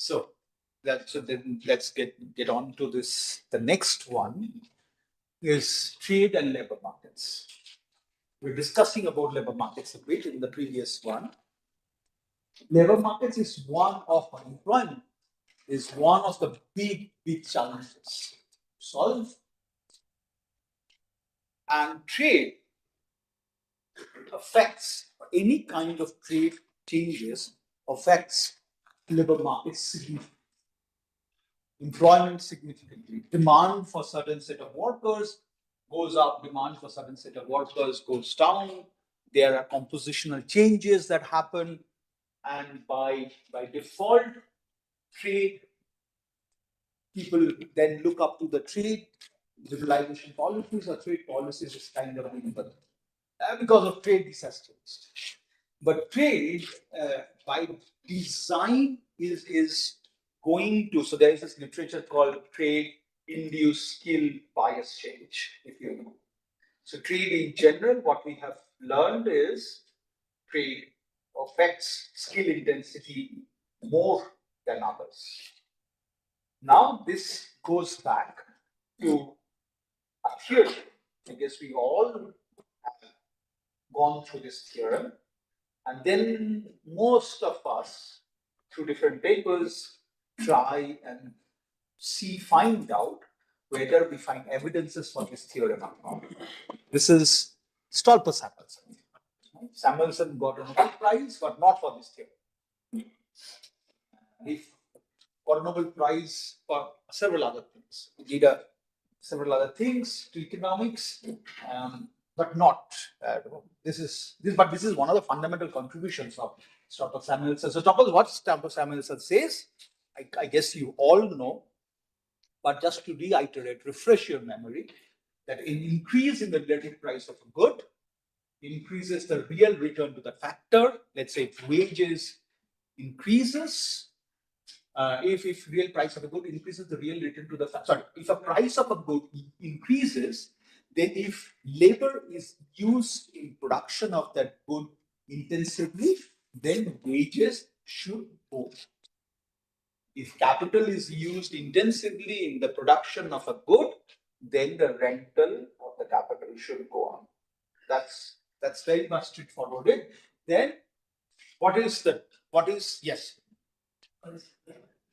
So then let's get on to this. The next one is trade and labor markets. We're discussing about labor markets a bit in the previous one. Labor markets is one of employment is one of the big challenges to solve. And trade affects any kind of trade changes affects labor markets significantly. Employment significantly. Demand for certain set of workers goes up, demand for certain set of workers goes down. There are compositional changes that happen, and by default, trade people then look up to the trade liberalization policies or trade policies is kind of inevitable because of trade this has changed. But trade by design is going to, so there is this literature called trade induced skill bias change, if you know. So trade in general, what we have learned is trade affects skill intensity more than others. Now this goes back to a theory. I guess we all have gone through this theorem, and then most of us, through different papers, try and find out whether we find evidences for this theorem or not. This is Stolper-Samuelson. Samuelson got a Nobel Prize, but not for this theorem. He got a Nobel Prize for several other things. He did several other things to economics, but not. This is one of the fundamental contributions of Stolper-Samuelson. So, what Stolper-Samuelson says, I guess you all know, but just to reiterate, refresh your memory, that an increase in the relative price of a good increases the real return to the factor. Let's say if wages increases, if real price of a good increases, the real return to the factor. Sorry, if a price of a good increases, then if labor is used in production of that good intensively, then wages should go. If capital is used intensively in the production of a good, then the rental of the capital should go on. That's very much straightforward. Then yes?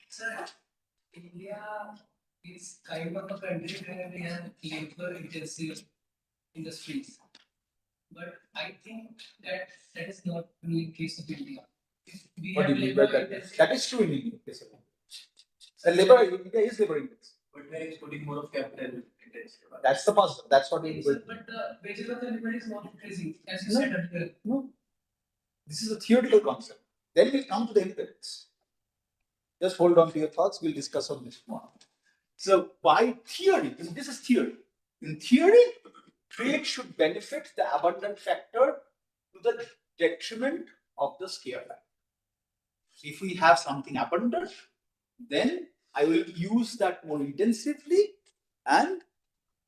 Sir, India is kind of a country where we have labor intensive industries. But I think that is not the case of India. What do you mean by that? That is true in India. India is labor intensive. But we are exporting more of capital intensive. That's the puzzle. That's what we will. But the wages of everybody is not increasing, as you said earlier. No. This is a theoretical concept. Then we come to the empirics. Just hold on to your thoughts. We'll discuss on this one. So by theory, this is theory. In theory, trade should benefit the abundant factor to the detriment of the scarce factor. So if we have something abundant, then I will use that more intensively, and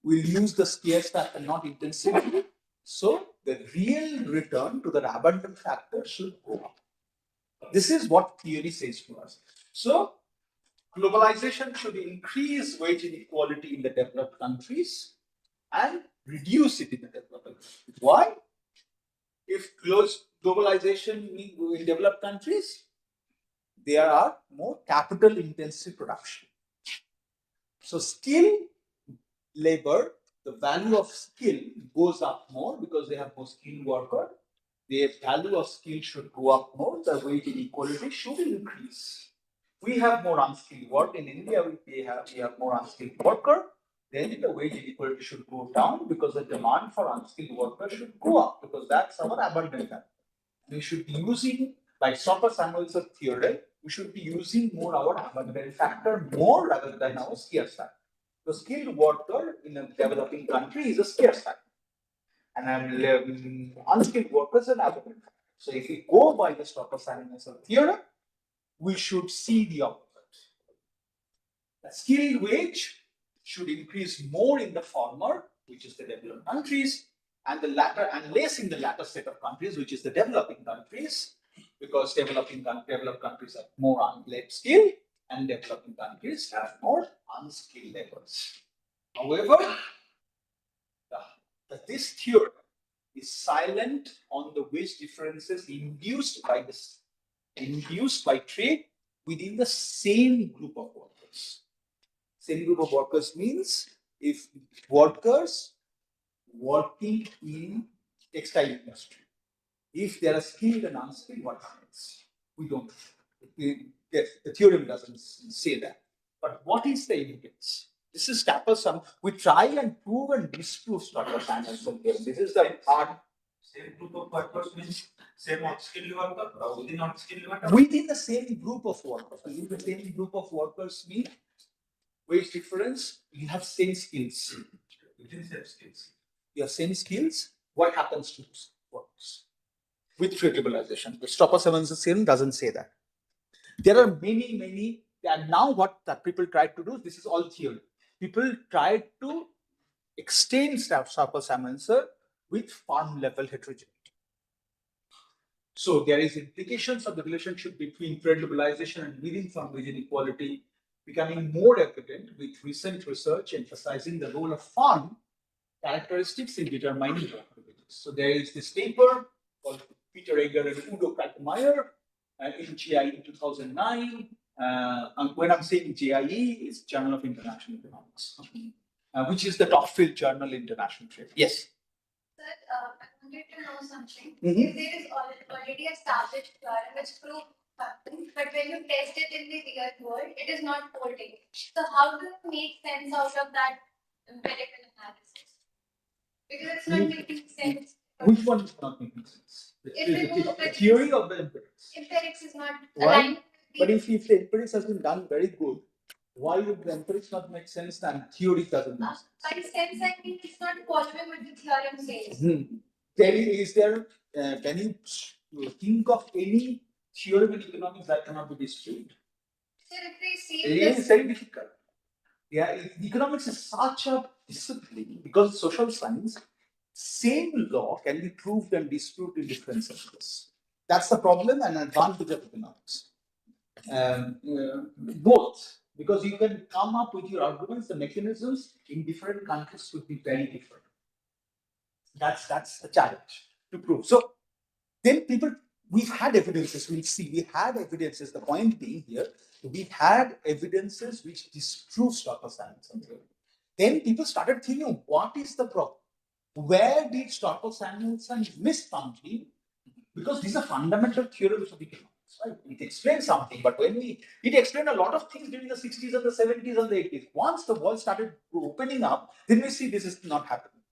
we'll use the scarce factor not intensively. So the real return to the abundant factor should go up. This is what theory says to us. So globalization should increase wage inequality in the developed countries and reduce it in the developed countries. Why? If globalization in developed countries, there are more capital intensive production. So skill labor, the value of skill goes up more because they have more skilled worker. The value of skill should go up more. The wage inequality should increase. We have more unskilled work in India. We have more unskilled worker. Then the wage inequality should go down because the demand for unskilled workers should go up because that's our abundant factor. We should be using, by Stolper-Samuelson theorem, we should be using more our abundant factor more rather than our scarce factor. The skilled worker in a developing country is a scarce factor, and unskilled workers are abundant factor. So if we go by the Stolper-Samuelson theorem, we should see the opposite. The skilled wage should increase more in the former, which is the developed countries, and the latter, and less in the latter set of countries, which is the developing countries, because developed countries have more unlabor skill, and developing countries have more unskilled laborers. However, this theorem is silent on the wage differences induced by trade within the same group of workers. Same group of workers means if workers working in textile industry, if they are skilled and unskilled, what happens? We don't. The theorem doesn't say that. But what is the evidence? This is Stolper-Samuelson. We try and prove and disprove Stolper-Samuelson theorem. This is the part. Same group of workers means same unskilled worker or within unskilled worker? Within the same group of workers. Within the same group of workers mean wage difference, you have same skills. Within same skills. You have same skills. What happens to workers? With trade liberalization. The Stolper-Samuelson theorem doesn't say that. There are many, and now what that people try to do, this is all theory. People try to extend Stolper-Samuelson with farm level heterogeneity. So there is implications of the relationship between trade liberalization and within farm wage inequality becoming more evident with recent research emphasizing the role of farm characteristics in determining worker wages. So there is this paper called Peter Egger and Udo Kalkmeier in GIE in 2009. And when I'm saying GIE, it's Journal of International Economics, which is the top field journal in international trade. Yes. Sir, I wanted to know something. If there is already established theorem which proves something, but when you test it in the real world, it is not holding. So how do you make sense out of that empirical analysis? Because it's not making sense. Which one is not making sense? The theory of the empirics. Empirics is not Why? aligned. But if the empirics has been done very good, why would the empirics not make sense and theory doesn't make sense? By sense, I mean it's not following what the theorem says. Can you think of any theorem in economics that cannot be disproved? So if we see It is very difficult. Yeah, economics is such a discipline because social science, same law can be proved and disproved in different sectors. That's the problem and advantage of economics. Both, because you can come up with your arguments, the mechanisms in different countries would be very different. That's the challenge to prove. So then we've had evidences, we'll see, we had evidences, the point being here, we had evidences which disprove Stolper-Samuelson theory. Then people started thinking, what is the problem? Where did Stolper-Samuelson miss something? Because these are fundamental theorems of economics. Right? It explains something, but it explained a lot of things during the 60s and the 70s and the 80s. Once the world started opening up, then we see this is not happening.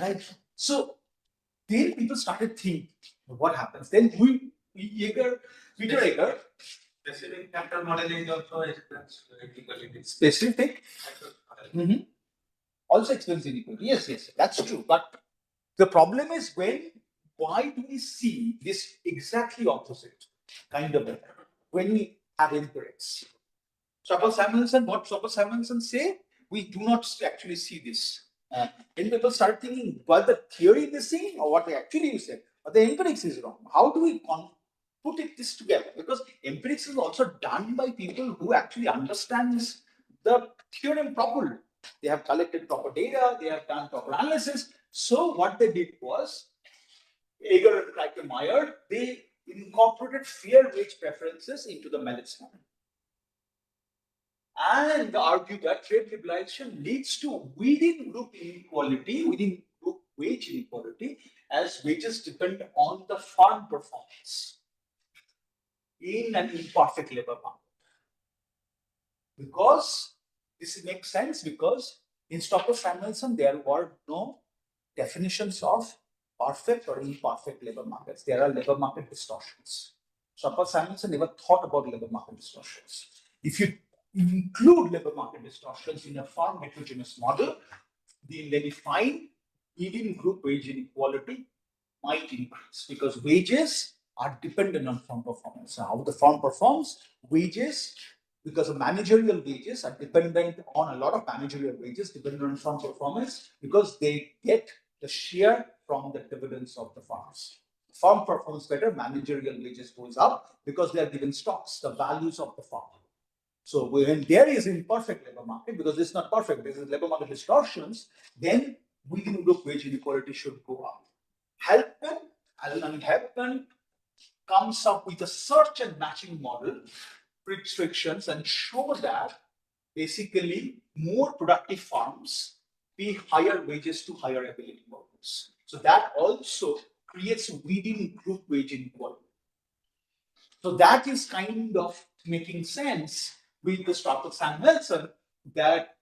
Right? So then people started thinking, what happens? Then Peter Egger. Specific capital modeling also explains inequality. Specific also explains inequality. Yes, that's true. But the problem is why do we see this exactly opposite kind of error when we have empirics? Stolper-Samuelson, what Stolper-Samuelson say? We do not actually see this. Then people start thinking, was the theory missing or what actually you said? But the empirics is wrong. How do we put this together? Because empirics is also done by people who actually understand the theorem properly. They have collected proper data, they have done proper analysis. So what they did was, Egger and Kalkmeier, they incorporated fair wage preferences into the Mallet's model. And argue that trade liberalization leads to within group inequality, within group wage inequality, as wages depend on the farm performance in an imperfect labor market. Because this makes sense, because in Stolper-Samuelson there were no definitions of perfect or imperfect labor markets. There are labor market distortions. Stolper-Samuelson never thought about labor market distortions. If you include labor market distortions in a farm heterogeneous model, then we find even group wage inequality might increase because wages are dependent on farm performance. So how the farm performs, wages, because of managerial wages, are dependent on a lot of managerial wages, dependent on farm performance, because they get the share from the dividends of the farms. Firm performs better, managerial wages goes up because they are given stocks, the values of the firm. So when there is imperfect labor market, because it's not perfect, this is labor market distortions, then within group wage inequality should go up. Helpman, Alan Helpman comes up with a search and matching model, restrictions, and show that basically more productive firms pay higher wages to higher ability workers. So that also creates within group wage inequality. So that is kind of making sense with the Stolper-Samuelson that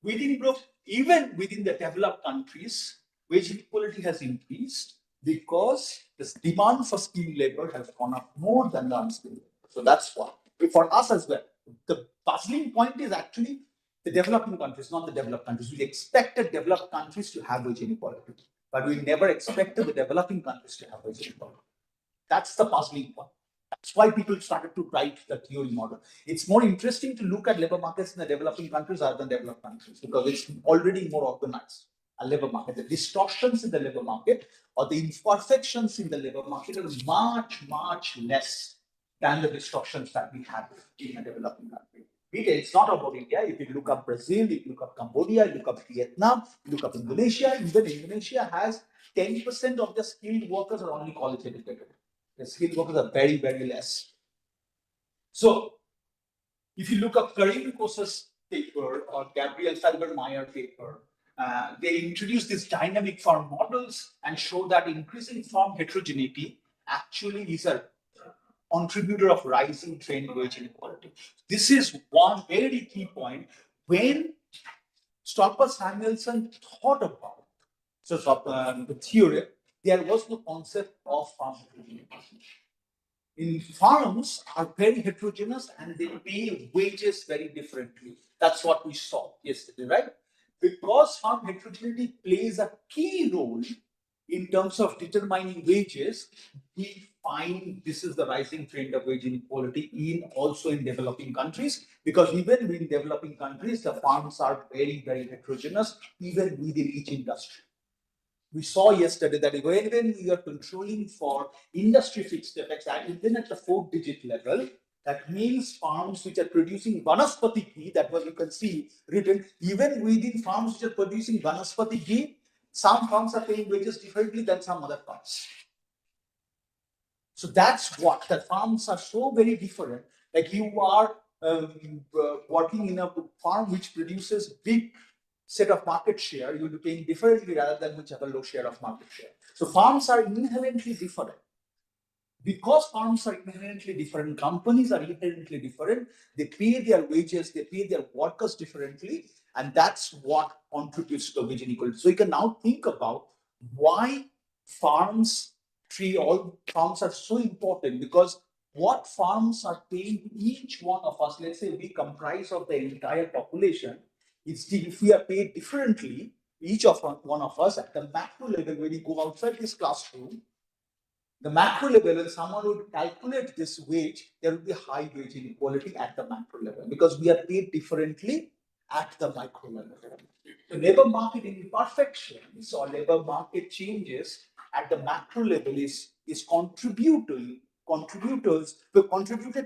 within group, even within the developed countries, wage inequality has increased because the demand for skilled labor has gone up more than the unskilled labor. So that's why. For us as well, the puzzling point is actually the developing countries, not the developed countries. We expected developed countries to have wage inequality, but we never expected the developing countries to have wage inequality. That's the puzzling point. That's why people started to write the theory model. It's more interesting to look at labor markets in the developing countries rather than developed countries because it's already more organized. A labor market, the distortions in the labor market or the imperfections in the labor market are much, much less than the distortions that we have in a developing country. It's not about India. If you look up Brazil, if you look up Cambodia, you look up Vietnam, you look up Indonesia, even Indonesia has 10% of the skilled workers are only college educated. The skilled workers are very, very less. So, if you look up Karim Kosa's paper or Gabriel Felbermeyer paper, they introduce these dynamic farm models and show that increasing farm heterogeneity actually is a contributor of rising trend wage inequality. This is one very key point when Stolper-Samuelson thought about the theory, there was no concept of farm heterogeneity. In farms are very heterogeneous and they pay wages very differently. That's what we saw yesterday, right? Because farm heterogeneity plays a key role in terms of determining wages, we find this is the rising trend of wage inequality also in developing countries, because even in developing countries, the farms are very, very heterogeneous, even within each industry. We saw yesterday that when we are controlling for industry fixed effects, and even at the 4-digit level, that means farms which are producing vanaspati ghee, that was you can see written, even within farms which are producing vanaspati ghee, some farms are paying wages differently than some other farms. So that's what the farms are so very different. Like you are working in a farm which produces big set of market share, you'll be paying differently rather than which have a low share of market share. So farms are inherently different. Because farms are inherently different, companies are inherently different, they pay their wages, they pay their workers differently, and that's what contributes to the wage inequality. So you can now think about why farms are so important, because what farms are paying each one of us, let's say we comprise of the entire population, if we are paid differently, each of one of us at the macro level, when you go outside this classroom, the macro level, when someone would calculate this wage, there will be high wage inequality at the macro level because we are paid differently at the micro level. The labor market imperfections or labor market changes at the macro level is contributed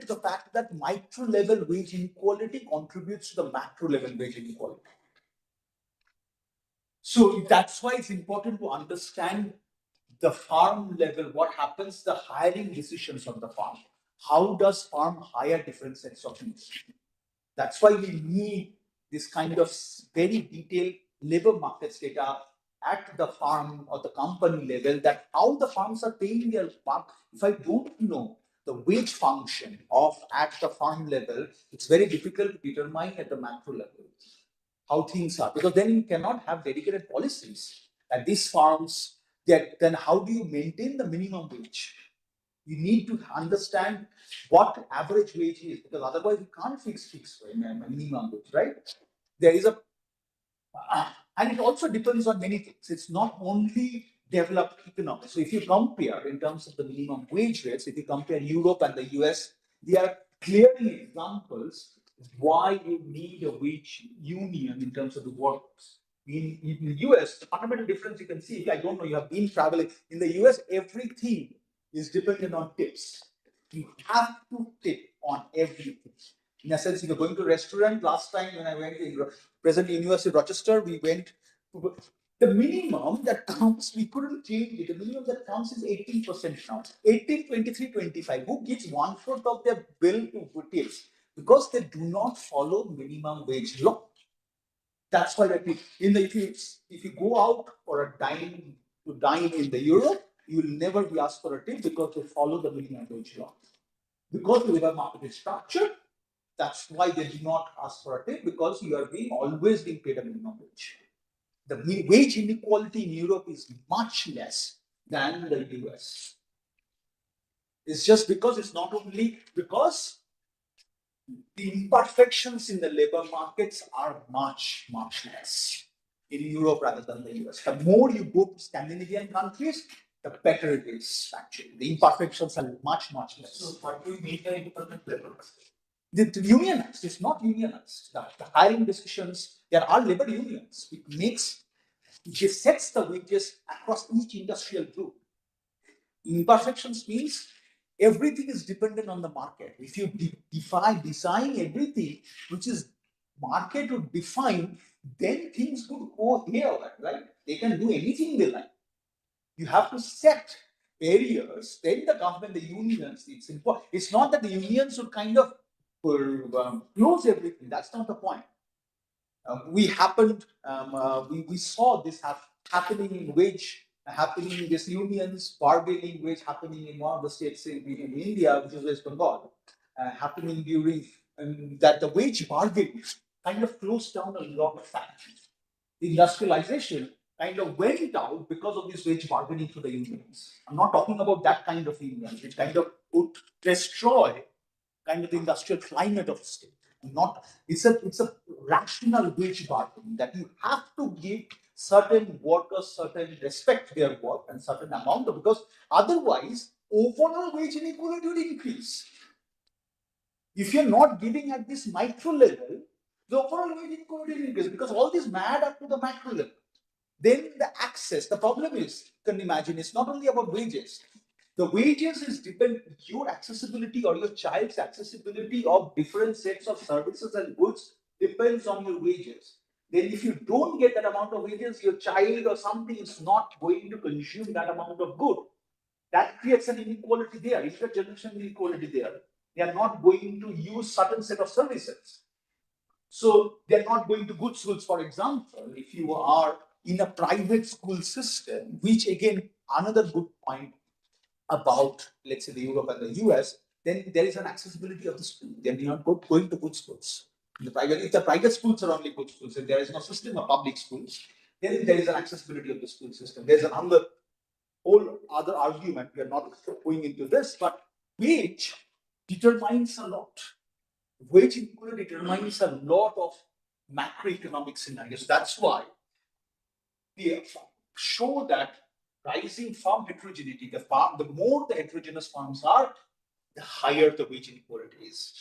to the fact that micro level wage inequality contributes to the macro level wage inequality. So that's why it's important to understand the farm level, what happens, the hiring decisions on the farm. How does farm hire different sets of needs? That's why we need this kind of very detailed labor markets data at the farm or the company level, that how the farms are paying their farm. If I don't know the wage function of at the farm level, it's very difficult to determine at the macro level how things are, because then you cannot have dedicated policies at these farms. Then how do you maintain the minimum wage? You need to understand what average wage is, because otherwise you can't fix minimum wage, right? There is a and it also depends on many things. It's not only developed economies. So if you compare in terms of the minimum wage rates, if you compare Europe and the US, they are clearly examples why you need a wage union in terms of the workers. In the US, the fundamental difference you can see, if I don't know, you have been traveling. In the US, everything is dependent on tips. You have to tip on everything. In a sense, if you're going to a restaurant, last time when I went to present University of Rochester, we went to the minimum that counts, we couldn't change it. The minimum that counts is 18% now. 18, 23, 25. Who gives 1/4 of their bill to tips? Because they do not follow minimum wage law. That's why if you go out for a dine in the Europe, you will never be asked for a tip because they follow the minimum wage law. Because the labor market is structured, that's why they do not ask for a tip, because you are always being paid a minimum wage. The wage inequality in Europe is much less than the US. It's just because it's not only because the imperfections in the labor markets are much, much less in Europe rather than the US. The more you go to Scandinavian countries, the better it is actually. The imperfections are much, much less. So what do you mean by imperfect labor? The unionized, it's not unionized. The hiring decisions, there are labor unions. It sets the wages across each industrial group. Imperfections means everything is dependent on the market. If you design everything which is market would define, then things would go here, right? They can do anything they like. You have to set barriers. Then the government, the unions, it's important. It's not that the unions would kind of close everything. That's not the point. We saw this happening in this unions bargaining wage happening in one of the states in India, which is West Bengal, happening during that the wage bargaining kind of closed down a lot of factories. Industrialization kind of went out because of this wage bargaining to the unions. I'm not talking about that kind of unions, which kind of would destroy kind of the industrial climate of the state. It's a rational wage bargaining that you have to give certain workers certain respect their work and certain amount of, because otherwise overall wage inequality will increase. If you're not giving at this micro level, the overall wage inequality will increase because all this mad up to the macro level. Then the access, the problem is, you can imagine, it's not only about wages. The wages is depend your accessibility or your child's accessibility of different sets of services and goods depends on your wages. Then if you don't get that amount of wages, your child or something is not going to consume that amount of good. That creates an inequality there, intergenerational inequality there. They are not going to use certain set of services. So they're not going to good schools, for example, if you are in a private school system, which again, another good point about, let's say, the Europe and the US, then there is an accessibility of the school. Then you're not going to good schools. If the private schools are only good schools, if there is no system of public schools, then there is an accessibility of the school system. There's another whole other argument. We are not going into this, but wage determines a lot. Wage inequality determines a lot of macroeconomic scenarios. That's why they show that rising farm heterogeneity, the more the heterogeneous farms are, the higher the wage inequality is.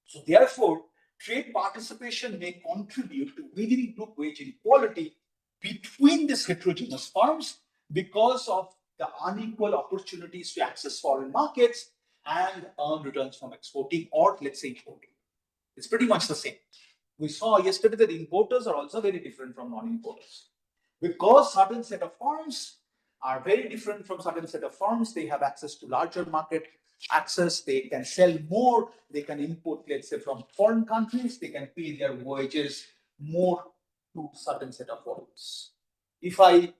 So therefore, trade participation may contribute to within group wage inequality between these heterogeneous farms because of the unequal opportunities to access foreign markets and earn returns from exporting or, let's say, importing. It's pretty much the same. We saw yesterday that importers are also very different from non-importers. Because certain set of firms are very different from certain set of firms, they have access to larger market access, they can sell more, they can import, let's say, from foreign countries, they can pay their wages more to certain set of firms. If I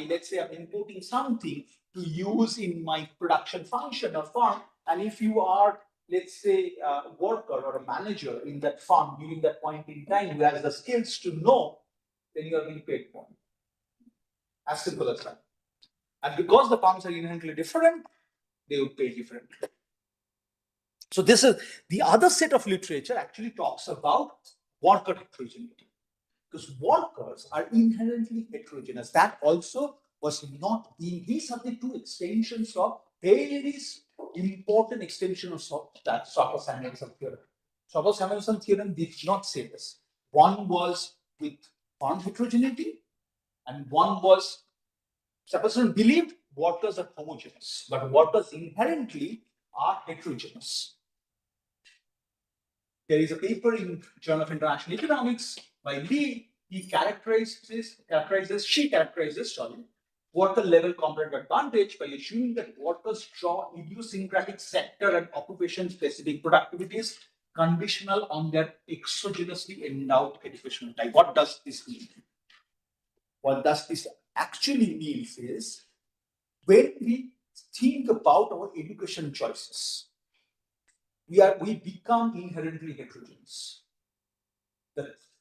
let's say I'm importing something to use in my production function or farm, and if you are, let's say, a worker or a manager in that farm during that point in time who has the skills to know, then you are being paid more. As simple as that. And because the farms are inherently different, they will pay differently. So this is the other set of literature actually talks about worker heterogeneity. Because workers are inherently heterogeneous. That also was not being, these are the two extensions of very important extensions of that Stolper-Samuelson theorem. Stolper-Samuelson theorem did not say this. One was with farm heterogeneity, and one was the person believed workers are homogeneous, but workers inherently are heterogeneous. There is a paper in Journal of International Economics by Lee. She characterizes worker level comparative advantage by assuming that workers draw idiosyncratic sector and occupation specific productivities conditional on their exogenously endowed educational type. What does this mean? What does this actually mean is when we think about our education choices, we become inherently heterogeneous.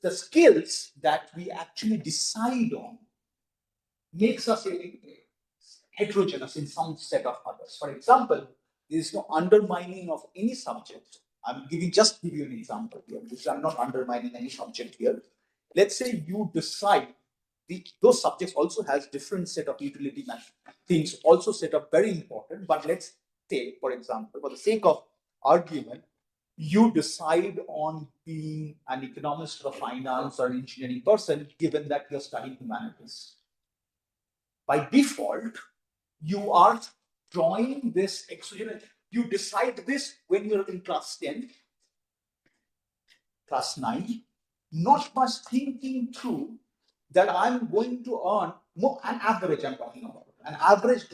The skills that we actually decide on makes us heterogeneous in some set of others. For example, there is no undermining of any subject. I'm giving you an example here. I'm not undermining any subject here. Let's say you decide those subjects also has different set of utility things also set up very important. But let's say, for example, for the sake of argument, you decide on being an economist or finance or engineering person, given that you're studying humanities. By default, you are drawing this exogenous. You decide this when you're in class 10, class 9, not much thinking through that I'm going to earn more, an average I'm talking about. An average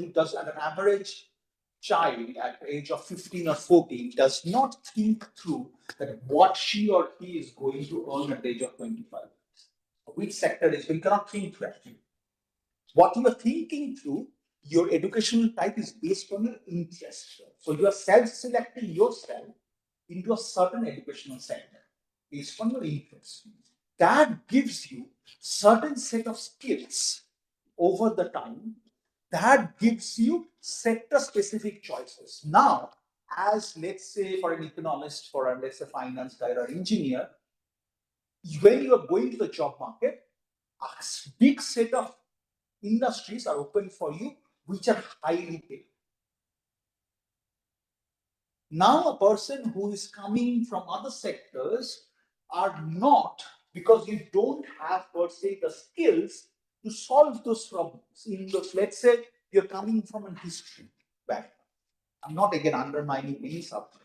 child at the age of 15 or 14 does not think through that what she or he is going to earn at the age of 25. Which sector is, we cannot think through actually. What you are thinking through, your educational type is based on your interest. So you are self-selecting yourself into a certain educational sector based on your interest. That gives you certain set of skills over the time. That gives you sector-specific choices. Now, as let's say for an economist, for a let's say finance guy or engineer, when you are going to the job market, a big set of industries are open for you, which are highly paid. Now, a person who is coming from other sectors are not, because you don't have per se the skills to solve those problems. In those, let's say you're coming from a history background. I'm not again undermining any subject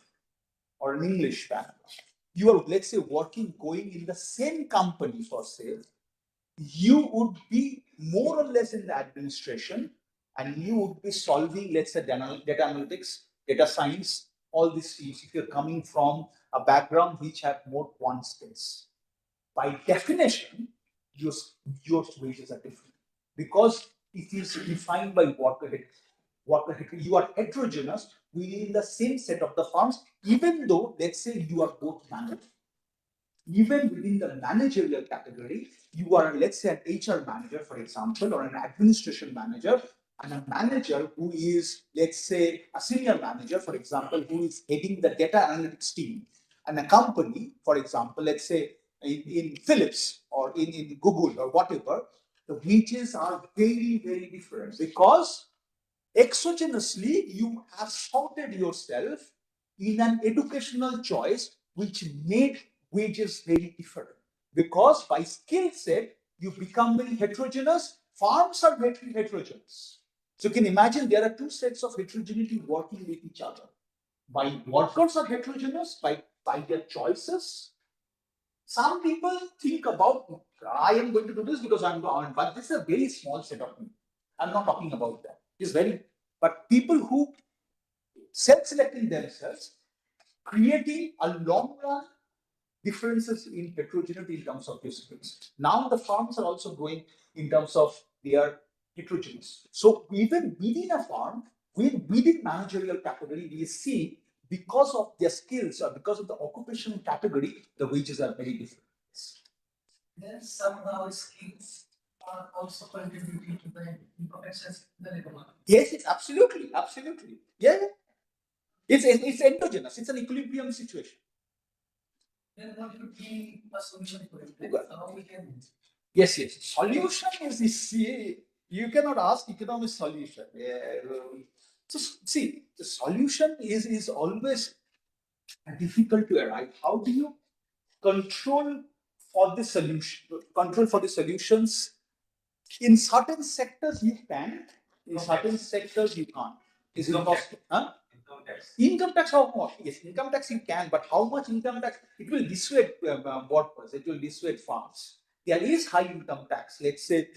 or an English background. You are, let's say, going in the same company for sales. You would be more or less in the administration and you would be solving, let's say, data analytics, data science, all these things if you're coming from a background which have more quant skills. By definition, your wages are different because it is defined by you are heterogeneous within the same set of the firms, even though, let's say, you are both managers. Even within the managerial category, you are, let's say, an HR manager, for example, or an administration manager, and a manager who is, let's say, a senior manager, for example, who is heading the data analytics team. And a company, for example, let's say in Philips or in Google or whatever, the wages are very, very different because exogenously you have sorted yourself in an educational choice which made wages very different. Because by skill set, you become very heterogeneous. Farms are very heterogeneous. So you can imagine there are two sets of heterogeneity working with each other. By workers are heterogeneous by their choices. Some people think about, I am going to do this because I'm going, but this is a very small set of people. I'm not talking about that. It's very, but people who self-selecting themselves, creating a long run differences in heterogeneity in terms of disciplines. Now the farms are also growing in terms of their heterogeneous. So even within a farm, within managerial category, we see because of their skills or because of the occupational category, the wages are very different. Then somehow skills are also contributing to the imperfections in the labor market. Yes, it's absolutely. Yeah. It's endogenous. It's an equilibrium situation. Then what could be a solution for it? How we can? Yes. Solution is this. You cannot ask economist solution. So see, the solution is always difficult to arrive. How do you control for the solution, control for the solutions. In certain sectors you can, in certain sectors you can't. Is it possible? Huh? Income tax. Income tax, how much? Yes, income tax you can, but how much income tax? It will dissuade workers, it will dissuade farms. There is high income tax. Let's say,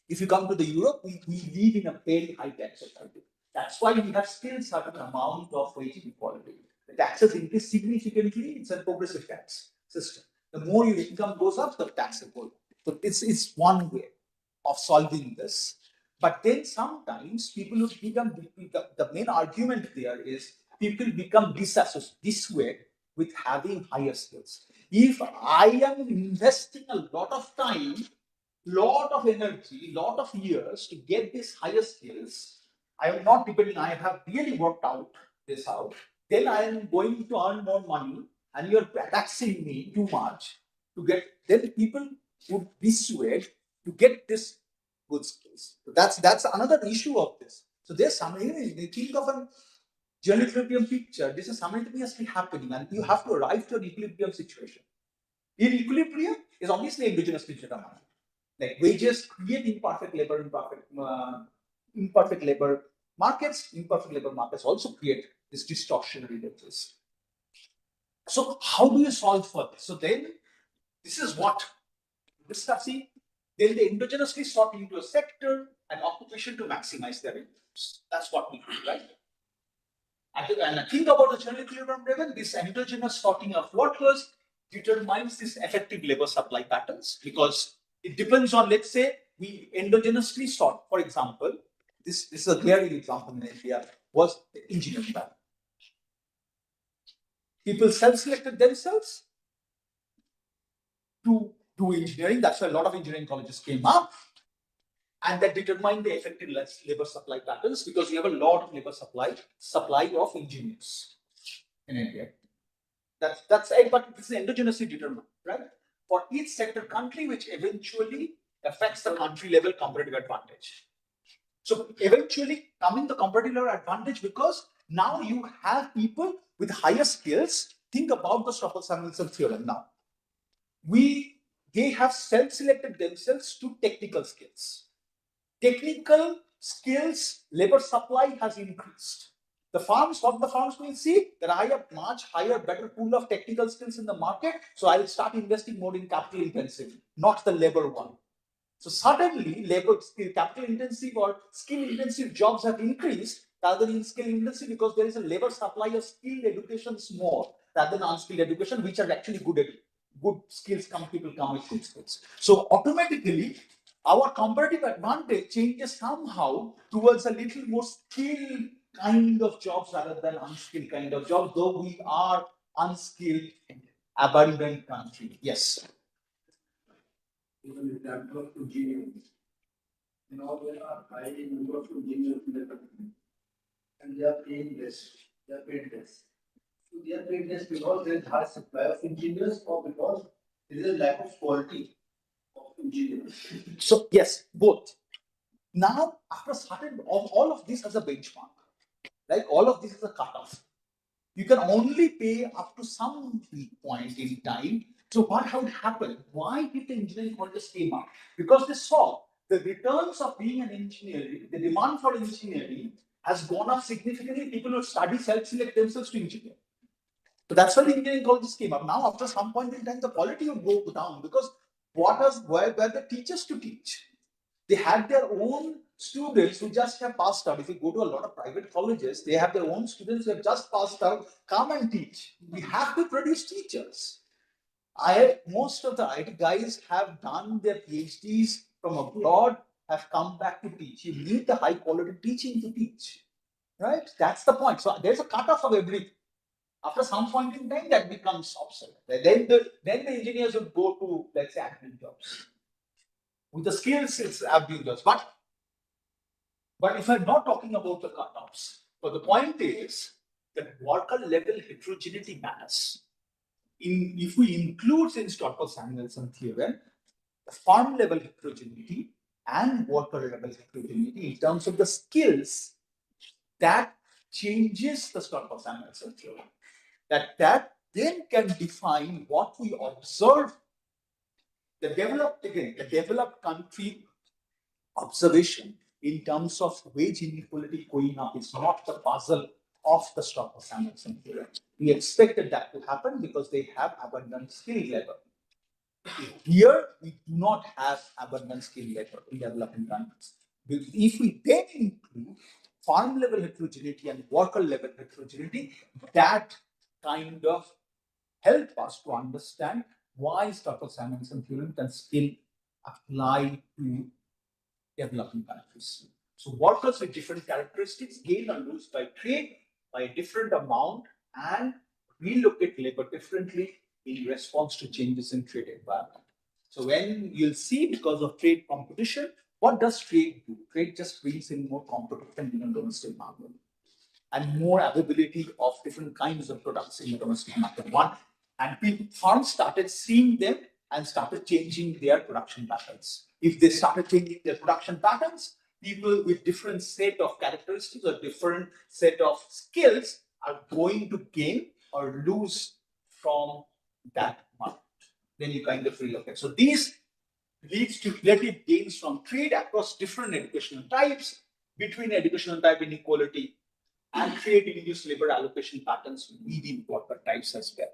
if you come to the Europe, we live in a very high tax society. That's why we have still certain amount of wage inequality. The taxes increase significantly. It's a progressive tax system. The more your income goes up, the taxes go up. So it's one way of solving this. But then sometimes people who become the main argument there is people become dissuaded with having higher skills. If I am investing a lot of time, lot of energy, lot of years to get these higher skills, I am not depending, I have really worked out this out, then I am going to earn more money and you're taxing me too much to get, then people would dissuade to get this good skills. So that's another issue of this. So there's something, they think of a general equilibrium picture, this is simultaneously happening and you have to arrive to an equilibrium situation. In equilibrium is obviously endogenously determined. Like wages create imperfect labor markets. Imperfect labor markets also create this distortionary wages. So how do you solve for this? So then this is what discussing. Then they endogenously sort into a sector and occupation to maximize their incomes. That's what we do, right? And think about the general equilibrium driven, this endogenous sorting of workers determines this effective labor supply patterns because it depends on, let's say, we endogenously sort. For example, this is a glaring example in India, was the engineering pattern. People self-selected themselves to do engineering. That's why a lot of engineering colleges came up. And that determined the effective labor supply patterns because we have a lot of labor supply of engineers in India. That's it, but it's endogenously determined, right? For each sector country, which eventually affects the country level comparative advantage. So eventually coming the comparative level advantage because now you have people with higher skills. Think about the Stolper-Samuelson theorem now. They have self-selected themselves to technical skills. Technical skills, labor supply has increased. What the farms will see that I have much higher, better pool of technical skills in the market, so I'll start investing more in capital intensive, not the labor one. So suddenly, capital intensive or skill intensive jobs have increased rather than in skill intensive because there is a labor supply of skilled educations more rather than unskilled education, which are actually good skills. People come with good skills. So automatically, our comparative advantage changes somehow towards a little more skilled kind of jobs rather than unskilled kind of jobs, though we are unskilled, abundant country. Yes. Even in terms of engineering, now there are high number of engineers in the country, and they are paying less. They are paid less. So they are paid less because there is high supply of engineers, or because there is a lack of quality of engineers. So yes, both. Now, after starting all of this as a benchmark, like all of this is a cutoff. You can only pay up to some point in time. So what would happen? Why did the engineering colleges came up? Because they saw the returns of being an engineer, the demand for engineering has gone up significantly. People who study self-select themselves to engineer. So that's why the engineering colleges came up. Now, after some point in time, the quality would go down because where the teachers to teach? They had their own students who just have passed out. If you go to a lot of private colleges, they have their own students who have just passed out, come and teach. We have to produce teachers. Most of the IT guys have done their PhDs from abroad, have come back to teach. You need the high quality teaching to teach, right? That's the point. So there's a cutoff of everything. After some point in time, that becomes obsolete. Then the engineers would go to, let's say, admin jobs. With the skills, it's admin jobs. But if I'm not talking about the cutoffs, but the point is that worker level heterogeneity matters. If we include in Stolper-Samuelson theorem, the farm level heterogeneity and worker level heterogeneity in terms of the skills, that changes the Stolper-Samuelson theorem. That then can define what we observe The developed country observation in terms of wage inequality going up is not the puzzle of the Stolper-Samuelson theorem. We expected that to happen because they have abundant skilled labor. Here, we do not have abundant skilled labor in developing countries. If we then include farm level heterogeneity and worker level heterogeneity, that kind of help us to understand why Stolper-Samuelson theorem can still apply to developing countries. So workers with different characteristics gain or lose by trade by a different amount and relocate labor differently in response to changes in trade environment. So when you'll see because of trade competition, what does trade do? Trade just brings in more competition in the domestic market and more availability of different kinds of products in the domestic market. One, and farms started seeing them and started changing their production patterns. If they started changing their production patterns, people with different set of characteristics or different set of skills are going to gain or lose from that market. Then you kind of relocate. So these leads to relative gains from trade across different educational types, between educational type inequality, and creating induced labor allocation patterns within worker types as well.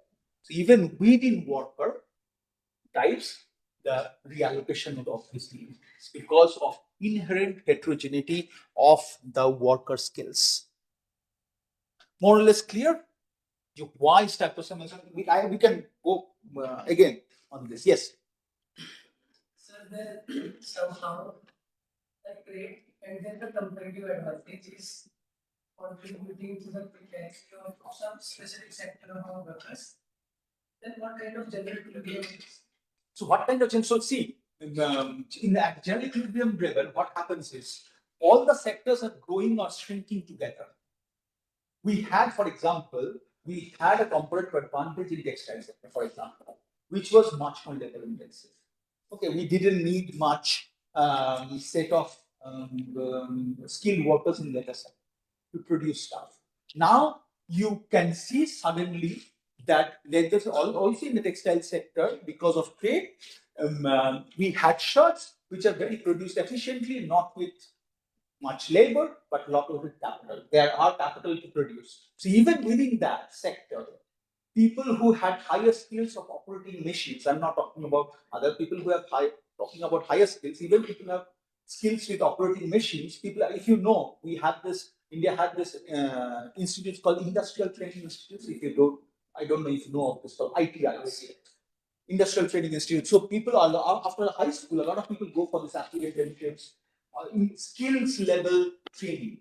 So even within worker types, the reallocation would obviously increase because of inherent heterogeneity of the worker skills. More or less clear? Why Stolper-Samuelson? We can go again on this. Yes. So then somehow the trade and then the competitive advantage is contributing to the precarity of some specific sector of workers. Then what kind of general equilibrium is? So what kind of change? So see, in the general equilibrium level, what happens is all the sectors are growing or shrinking together. We had, for example, we had a comparative advantage in textile sector, for example, which was much more labor intensive. Okay, we didn't need much set of skilled workers in leather sector to produce stuff. Now you can see suddenly that there's also in the textile sector because of trade, we had shirts which are very produced efficiently, not with much labor, but a lot of capital. There are capital to produce. So even within that sector, people who had higher skills of operating machines, I'm not talking about other people who have talking about higher skills, even people who have skills with operating machines, people, if you know, India had this institute called Industrial Training Institutes. If you don't, I don't know if you know of this, called ITIs, Industrial Training Institute. So people are, after high school, a lot of people go for this affiliate in skills level training.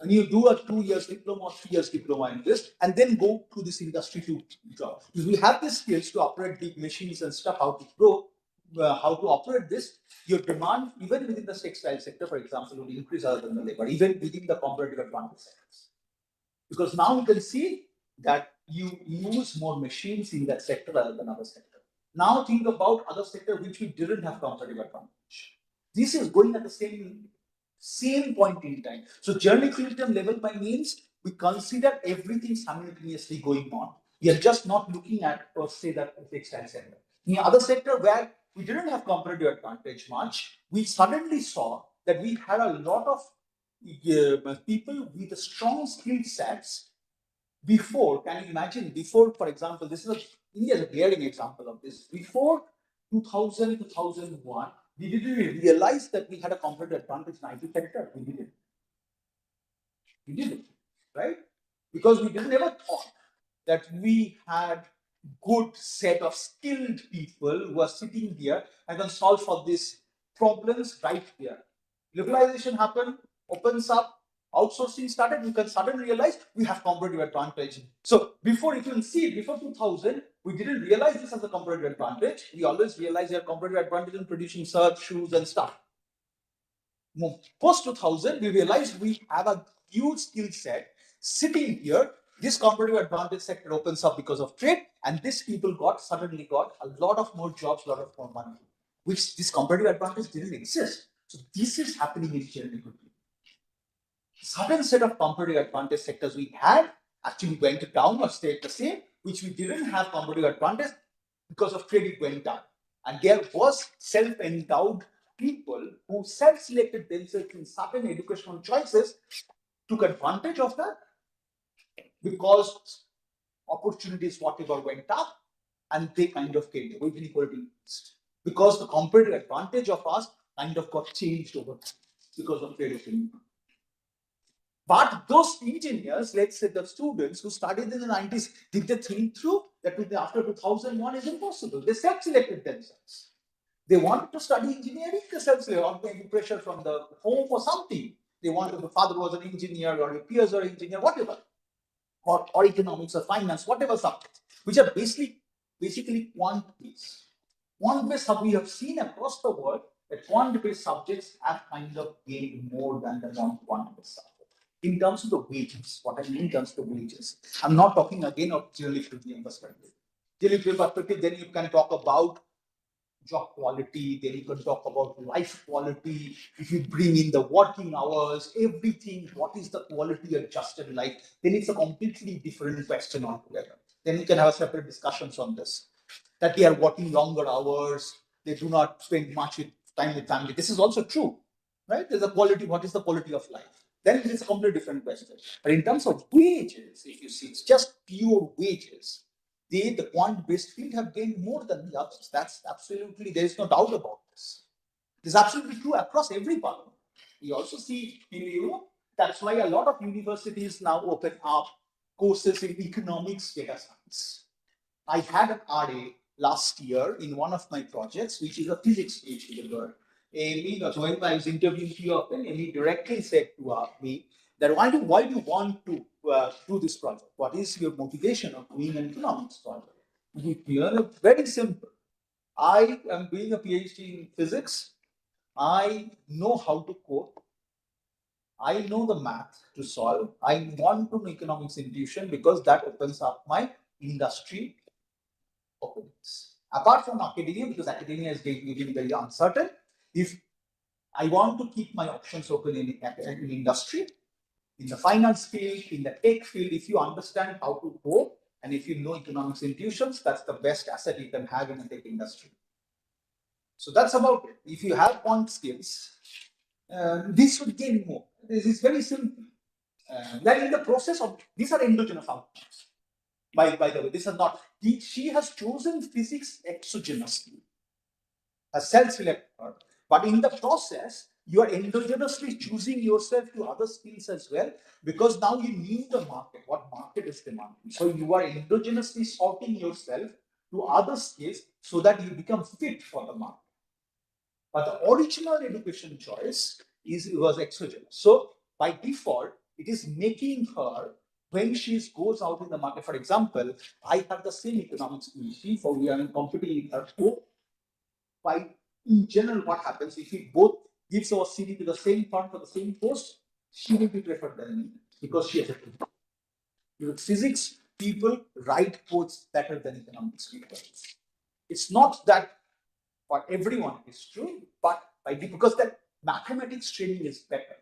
And you do a 2 years diploma or 3 years diploma in this, and then go to this industry to job. If we have the skills to operate big machines and stuff, how to grow, how to operate this, your demand, even within the textile sector, for example, will increase other than the labor, even within the comparative advantage sectors. Because now you can see that you use more machines in that sector rather than other sector. Now think about other sector which we didn't have comparative advantage. This is going at the same point in time. So general equilibrium level by means we consider everything simultaneously going on. We are just not looking at per se that textile sector. In the other sector where we didn't have comparative advantage much, we suddenly saw that we had a lot of people with strong skill sets before. Can you imagine? Before, for example, India is a glaring example of this. Before 2000, 2001, we didn't realize that we had a competitive advantage in IT sector. We didn't. We didn't, right? Because we didn't ever thought that we had good set of skilled people who are sitting here and can solve for these problems right here. Localization happened, opens up, outsourcing started, you can suddenly realize we have competitive advantage. So before, if you can see, before 2000, we didn't realize this as a competitive advantage. We always realized we have competitive advantage in producing shirts, shoes, and stuff. Post 2000, we realized we have a huge skill set sitting here. This competitive advantage sector opens up because of trade, and these people suddenly got a lot of more jobs, a lot of more money, which this competitive advantage didn't exist. So this is happening in general equilibrium. Certain set of competitive advantage sectors we had actually went down or stayed the same, which we didn't have competitive advantage because of trade, it went down. And there was self-endowed people who self-selected themselves in certain educational choices, took advantage of that because opportunities whatever went up, and they kind of came with inequality increased. Because the comparative advantage of us kind of got changed over time because of trade opinion. But those engineers, let's say the students who studied in the 90s, did they think through that after 2001 is impossible? They self-selected themselves. They wanted to study engineering, they self-selected, or maybe pressure from the home or something. They wanted, the father was an engineer, or your peers are an engineer, whatever. Or economics or finance, whatever subjects, which are basically quant-based. Quant-based, we have seen across the world that quant-based subjects have kind of gained more than the non-quant-based subjects. In terms of the wages, what I mean in terms of the wages, I'm not talking again of generally perspective. Generally perspective, then you can talk about job quality, then you can talk about life quality. If you bring in the working hours, everything, what is the quality adjusted life, then it's a completely different question altogether. Then you can have separate discussions on this. That they are working longer hours, they do not spend much time with family. This is also true, right? There's a quality, what is the quality of life? Then it is a completely different question. But in terms of wages, if you see, it's just pure wages. The quant-based field have gained more than the others. That's absolutely, there is no doubt about this. This is absolutely true across every part. We also see in Europe, that's why a lot of universities now open up courses in economics, data science. I had an RA last year in one of my projects, which is a physics PhD girl. Amy, when I was interviewing few of them, Amy directly said to me that why do you want to do this project? What is your motivation of doing an economics project? Very simple. I am doing a PhD in physics. I know how to code. I know the math to solve. I want to know economics intuition because that opens up my industry openings. Apart from academia, because academia is getting very uncertain, if I want to keep my options open in industry, in the finance field, in the tech field, if you understand how to code and if you know economics intuitions, that's the best asset you can have in the tech industry. So that's about it. If you have quant skills, this would gain more. This is very simple. Then in the process of, these are endogenous outcomes. By the way, this is not, she has chosen physics exogenously, a self-select her. But in the process, you are endogenously choosing yourself to other skills as well, because now you knew the market, what market is demanding. So you are endogenously sorting yourself to other skills so that you become fit for the market. But the original education choice was exogenous. So by default, it is making her, when she goes out in the market, for example, I have the same economics PhD, for we are competing with her. By in general, what happens if we both gives our CV to the same firm for the same post, she will be preferred than me because she has a team. With physics, people write codes better than economics people. It's not that for everyone it's true, but because that mathematics training is better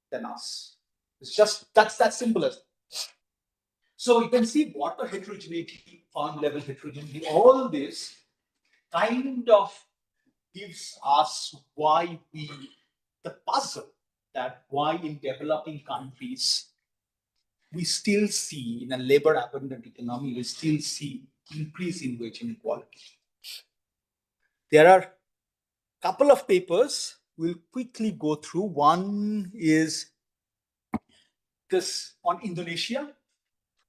than us. It's just that's that simple as. So you can see water heterogeneity, farm level heterogeneity, all this kind of gives us why the puzzle that why in developing countries we still see in a labor abundant economy, we still see increase in wage inequality. There are a couple of papers we'll quickly go through. One is this on Indonesia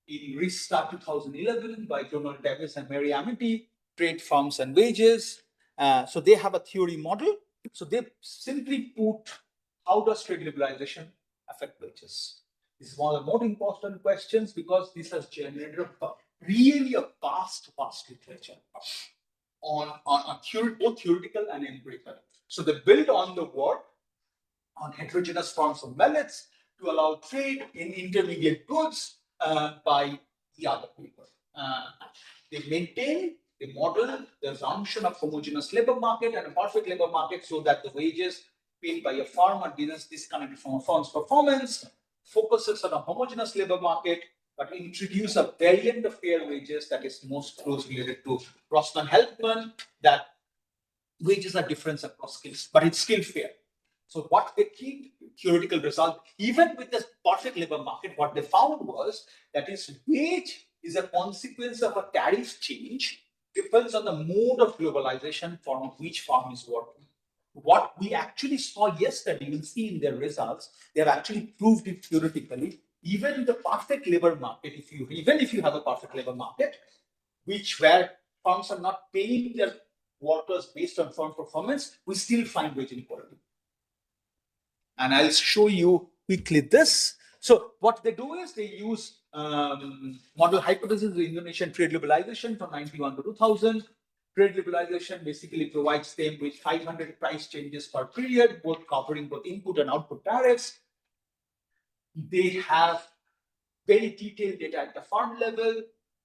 in Restart 2011 by Donald Davis and Mary Amity, Trade, Farms and Wages. So they have a theory model. So they simply put, how does trade liberalization affect wages? This is one of the more important questions because this has generated really a vast literature on both theoretical and empirical. So they build on the work on heterogeneous forms of millets to allow trade in intermediate goods by the other people. They maintain, they model the assumption of homogeneous labor market and a perfect labor market so that the wages paid by a firm are disconnected from a firm's performance, focuses on a homogeneous labor market, but introduce a variant of fair wages that is most closely related to Rossmann-Helpman, that wages are different across skills, but it's still fair. So what the key theoretical result, even with the perfect labor market, what they found was that is wage is a consequence of a tariff change, depends on the mode of globalization from which firm is working. What we actually saw yesterday, you will see in their results, they have actually proved it theoretically. Even in the perfect labor market, even if you have a perfect labor market, where firms are not paying their workers based on firm performance, we still find wage inequality. And I'll show you quickly this. So what they do is they use model hypothesis of Indonesian trade liberalization from 91 to 2000. Trade liberalization basically provides them with 500 price changes per period, both covering both input and output tariffs. They have very detailed data at the firm level,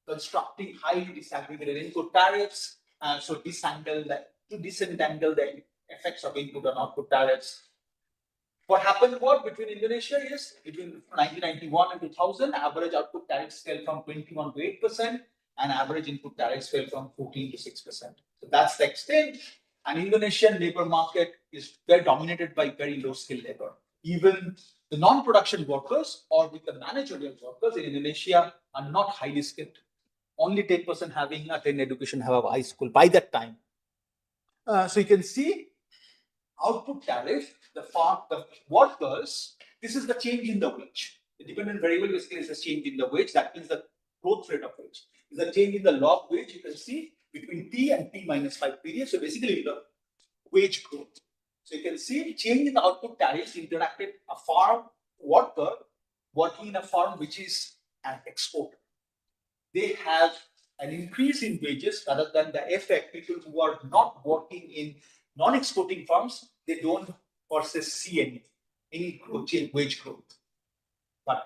constructing highly disaggregated input tariffs, to disentangle the effects of input and output tariffs. What happened between Indonesia is between 1991 and 2000, average output tariffs fell from 21 to 8%, and average input tariffs fell from 14 to 6%. So that's the extent. And Indonesian labor market is very dominated by very low skilled labor. Even the non-production workers or with the managerial workers in Indonesia are not highly skilled. Only 10% having attained education have a high school by that time. So you can see output tariff, the workers, this is the change in the wage. The dependent variable basically is the change in the wage. That means the growth rate of wage. Is the change in the log wage, you can see between T and T minus 5 periods. So basically the wage growth. So you can see change in the output tariffs interacted a farm worker working in a farm which is an exporter. They have an increase in wages rather than the effect. People who are not working in non-exporting firms, they don't per se see any growth in wage growth. But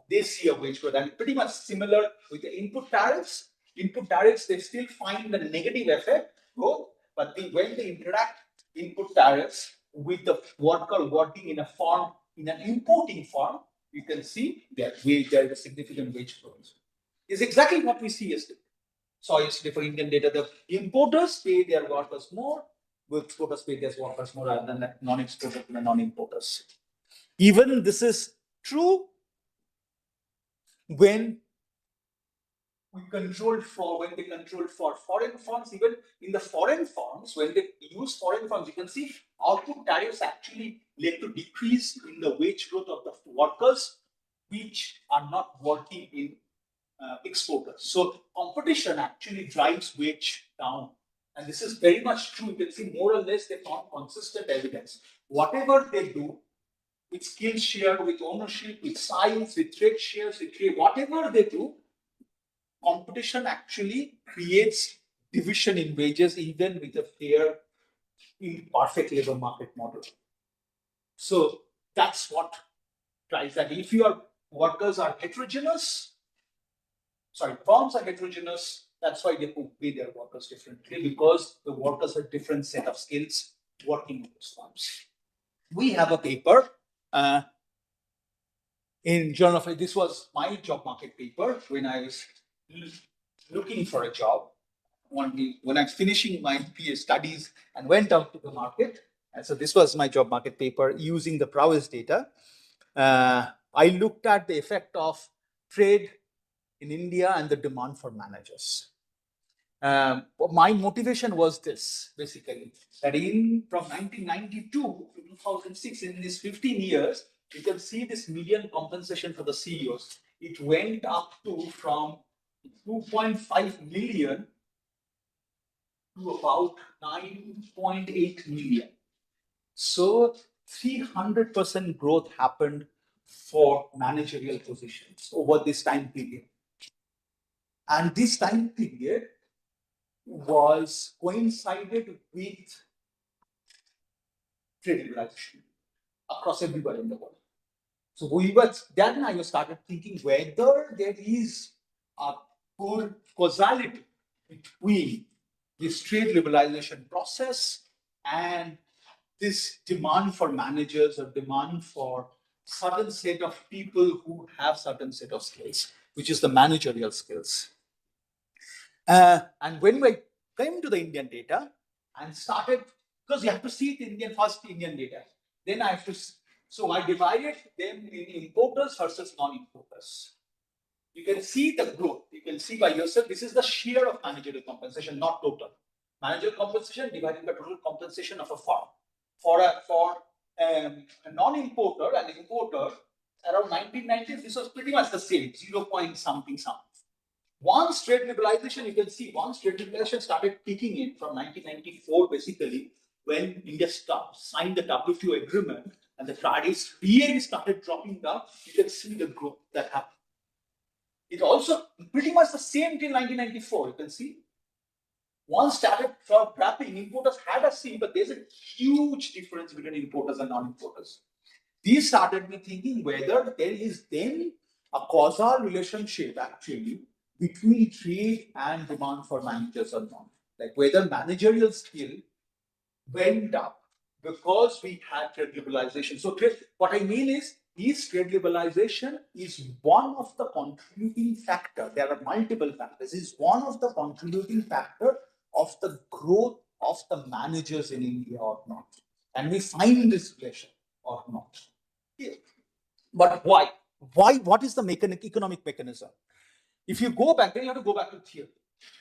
they see a wage growth, and pretty much similar with the input tariffs. Input tariffs, they still find the negative effect growth, but when they interact input tariffs with the worker working in a farm, in an importing farm, you can see that there is a significant wage growth. Is exactly what we see yesterday. Saw yesterday for Indian data, the importers pay their workers more, exporters pay their workers more rather than the non-exporters and the non-importers. Even this is true when they control for foreign firms. Even in the foreign firms, when they use foreign firms, you can see output tariffs actually led to decrease in the wage growth of the workers which are not working in exporters. So competition actually drives wage down. And this is very much true. You can see more or less they found consistent evidence. Whatever they do, with skill share, with ownership, with science, with trade shares, with trade, whatever they do, competition actually creates division in wages even with a fair, perfect labor market model. So that's what drives that. If your workers are heterogeneous, firms are heterogeneous, that's why they pay their workers differently, because the workers have different set of skills working in those firms. We have a paper in Journal of, this was my job market paper when I was looking for a job. When I'm finishing my PhD studies and went out to the market. And so this was my job market paper using the prowess data. I looked at the effect of trade in India and the demand for managers. My motivation was this, basically, that from 1992 to 2006, in these 15 years, you can see this median compensation for the CEOs. It went up from 2.5 million to about 9.8 million. So 300% growth happened for managerial positions over this time period. And this time period was coincided with trade liberalization across everybody in the world. So then I started thinking whether there is a good causality between this trade liberalization process and this demand for managers or demand for certain set of people who have certain set of skills, which is the managerial skills. And when I came to the Indian data and started because you have to see it in first Indian data. Then I have to, so I divided them in importers versus non-importers. You can see the growth. You can see by yourself, this is the share of managerial compensation, not total. Managerial compensation divided by total compensation of a firm. For a non-importer and importer, around 1990s, this was pretty much the same, 0 point something something. Once trade liberalization, you can see once trade liberalization started kicking in from 1994, basically, when India signed the WTO agreement and the tariffs really started dropping down, you can see the growth that happened. It also pretty much the same till 1994, you can see. Once started from wrapping, importers had a say, but there's a huge difference between importers and non-importers. These started me thinking whether there is then a causal relationship actually between trade and demand for managers or not. Like whether managerial skill went up because we had trade liberalization. So what I mean is trade liberalization is one of the contributing factor. There are multiple factors. Is one of the contributing factor of the growth of the managers in India or not. And we find this relation or not. Yeah. But why? Why? What is the economic mechanism? If you go back, then you have to go back to theory.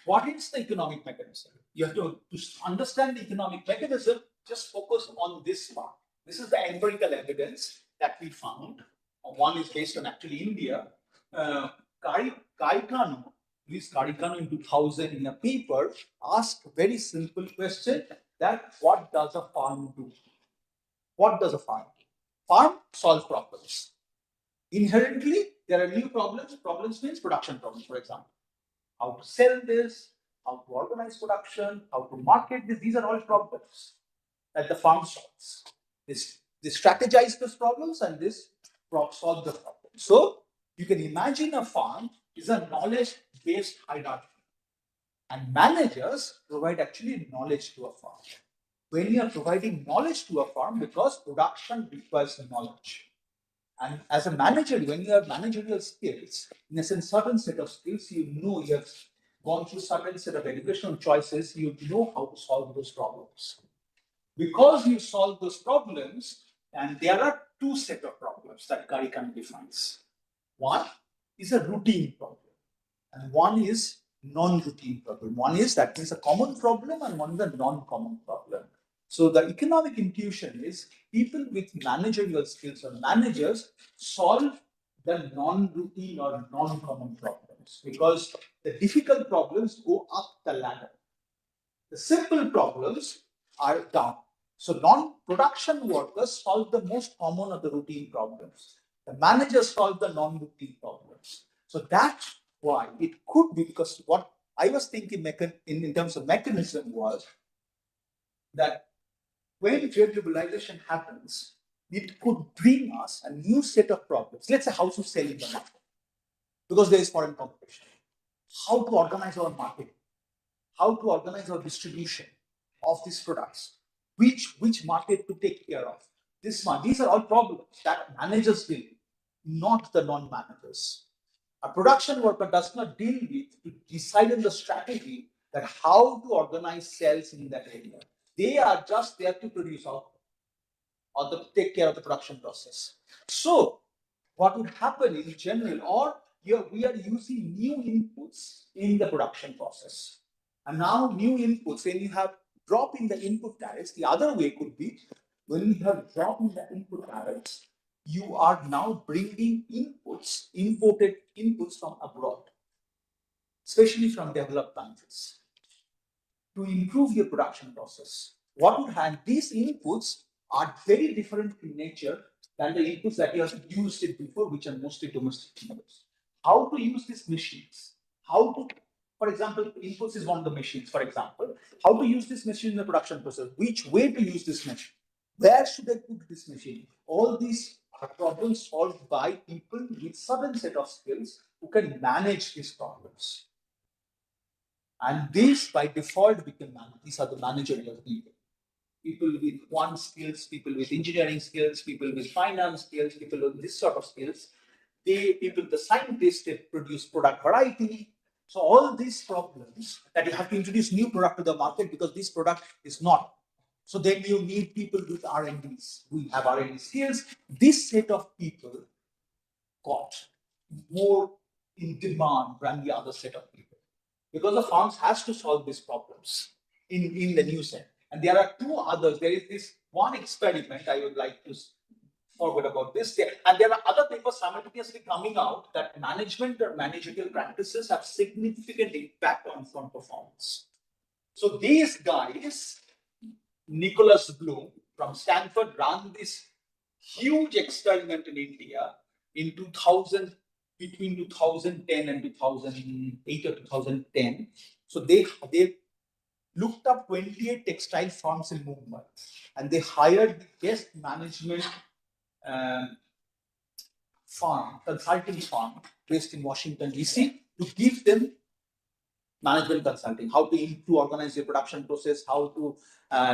What is the economic mechanism? You have to understand the economic mechanism, just focus on this part. This is the empirical evidence that we found. One is based on actually India. Kaikano, Luis Caricano in 2000 in a paper asked a very simple question that what does a farm do? What does a farm do? Farm solve problems. Inherently, there are new problems. Problems means production problems, for example. How to sell this, how to organize production, how to market this. These are all problems that the farm solves. They strategize those problems and this solve the problem. So you can imagine a farm is a knowledge-based hierarchy. And managers provide actually knowledge to a farm. When you are providing knowledge to a farm, because production requires knowledge. And as a manager, when you have managerial skills, in a certain set of skills, you know you have gone through certain set of educational choices, you know how to solve those problems. Because you solve those problems, and there are two set of problems that Karikan defines. One is a routine problem, and one is non-routine problem. One is that is a common problem, and one is a non-common problem. So the economic intuition is people with managerial skills or managers solve the non-routine or non-common problems because the difficult problems go up the ladder. The simple problems are down. So non-production workers solve the most common of the routine problems. The managers solve the non-routine problems. So that's why it could be, because what I was thinking in terms of mechanism was that when trade liberalization happens, it could bring us a new set of problems. Let's say how to sell in the market, because there is foreign competition. How to organize our market, how to organize our distribution of these products, which market to take care of. These are all problems that managers deal with, not the non-managers. A production worker does not deal with to decide on the strategy that how to organize sales in that area. They are just there to produce output or take care of the production process. So what would happen in general, or we are using new inputs in the production process. And now new inputs, when you have drop in the input tariffs, the other way could be when you have drop in the input tariffs, you are now bringing imported inputs from abroad, especially from developed countries, to improve your production process. What would happen? These inputs are very different in nature than the inputs that you have used it before, which are mostly domestic inputs. How to use these machines? How to, for example, inputs is one of the machines, for example. How to use this machine in the production process? Which way to use this machine? Where should I put this machine? All these are problems solved by people with certain set of skills who can manage these problems. And these by default become these are the managerial people. People with quant skills, people with engineering skills, people with finance skills, people with this sort of skills. The scientists, they produce product variety. So all these problems that you have to introduce new product to the market because this product is not So then you need people with R&Ds who have R&D skills. This set of people got more in demand than the other set of people, because the firms has to solve these problems in the new set. And there are two others. There is this one experiment I would like to forward about this. And there are other papers simultaneously coming out that management or managerial practices have significant impact on firm performance. So these guys, Nicholas Bloom from Stanford, ran this huge experiment in India in 2000, between 2010 and 2008 or 2010. So they looked up 28 textile firms in Mumbai, and they hired the best management firm, consulting firm based in Washington, DC, to give them management consulting, how to organize your production process, how to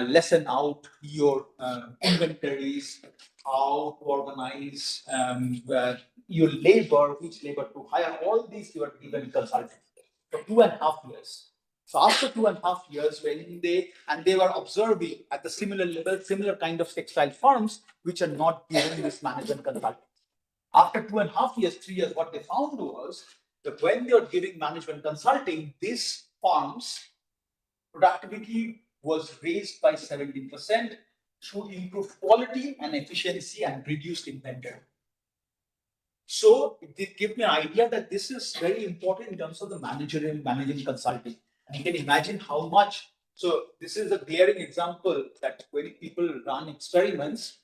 lessen out your inventories, how to organize your labor, which labor to hire. All these you are given consulting for 2.5 years. So after 2.5 years, when they were observing at the similar level, similar kind of textile firms which are not given this management consulting. After 2.5 years, 3 years, what they found was that when you're giving management consulting, these firms' productivity was raised by 17% through improved quality and efficiency and reduced inventory. So it did give me an idea that this is very important in terms of the managerial managing consulting. And you can imagine how much. So this is a glaring example that when people run experiments,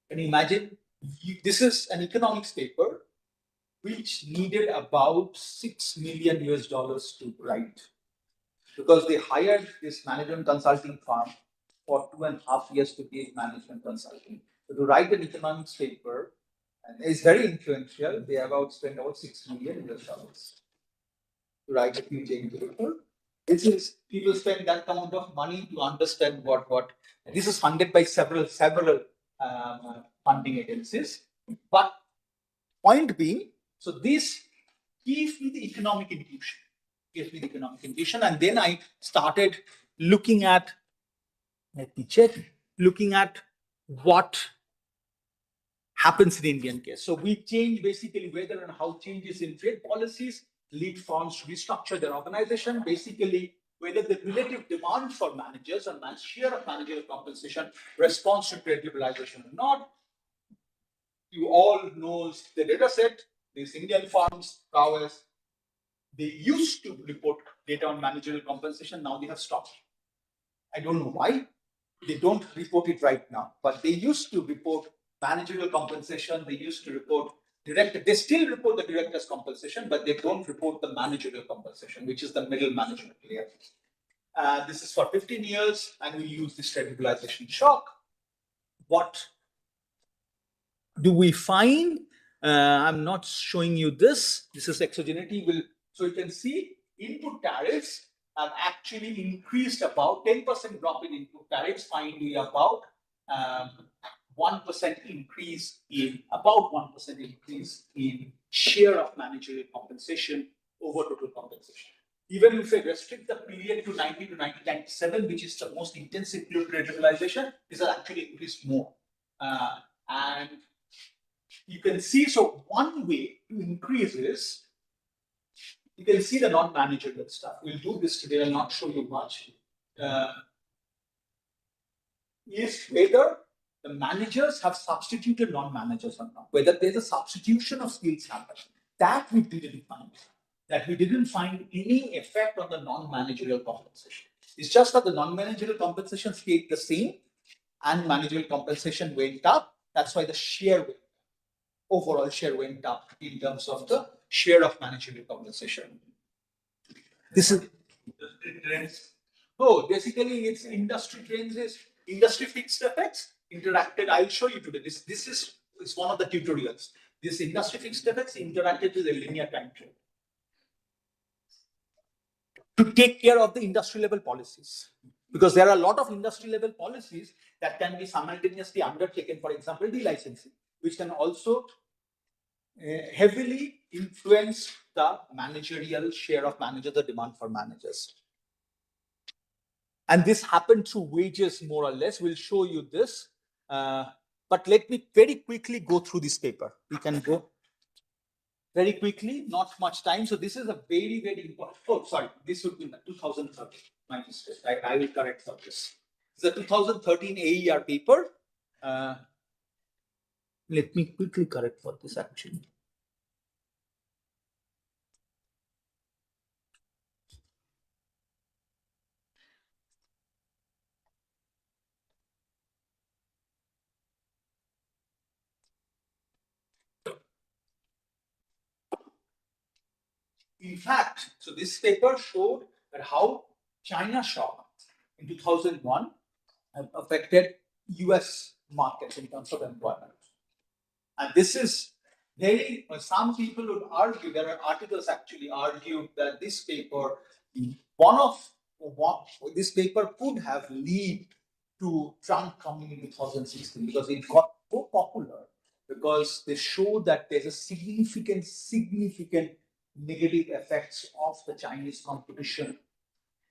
can you imagine? This is an economics paper which needed about $6 million to write, because they hired this management consulting firm for 2.5 years to give management consulting. So to write an economics paper, and it's very influential, they spent about $6 million to write a PhD paper. This is, people spend that amount of money to understand what. This is funded by several funding agencies. But point being, so this gives me the economic intuition. And then I started looking at, looking at what happens in Indian case. So we change basically whether and how changes in trade policies lead firms to restructure their organization, basically whether the relative demand for managers and share of managerial compensation responds to trade liberalization or not. You all know the data set. These Indian firms, prowess, they used to report data on managerial compensation. Now they have stopped. I don't know why. They don't report it right now, but they used to report managerial compensation. They used to report they still report the director's compensation, but they don't report the managerial compensation, which is the middle management layer. This is for 15 years, and we use this trade liberalization shock. What do we find? I'm not showing you this. This is exogeneity. So you can see input tariffs have actually increased about 10% drop in input tariffs, finally about 1% increase in share of managerial compensation over total compensation. Even if I restrict the period to 90 to 1997, which is the most intensive period of trade liberalization, this has actually increased more. And you can see, so one way to increase is, you can see the non-managerial stuff. We'll do this today, I'll not show you much. Is whether the managers have substituted non-managers or not, whether there's a substitution of skills happen. That we didn't find. That we didn't find any effect on the non-managerial compensation. It's just that the non-managerial compensation stayed the same and managerial compensation went up. That's why the share went up. Overall share went up in terms of the share of managerial compensation. This is industry trends. Oh, basically it's industry trends is industry fixed effects interacted. I'll show you today. This is one of the tutorials. This industry fixed effects interacted with a linear time trend to take care of the industry level policies. Because there are a lot of industry level policies that can be simultaneously undertaken, for example, delicensing, which can also heavily influence the managerial share of managers, the demand for managers. And this happened through wages, more or less. We'll show you this. But let me very quickly go through this paper. We can go very quickly, not much time. So this is a very, very important. Oh, sorry, this would be 2013. My mistake. I will correct for this. It's a 2013 AER paper. Let me quickly correct for this actually. In fact, so this paper showed that how China shock in 2001 have affected US markets in terms of employment. And this is very, some people would argue, there are articles actually argued that this paper, this paper could have led to Trump coming in 2016 because it got so popular because they show that there's a significant negative effects of the Chinese competition.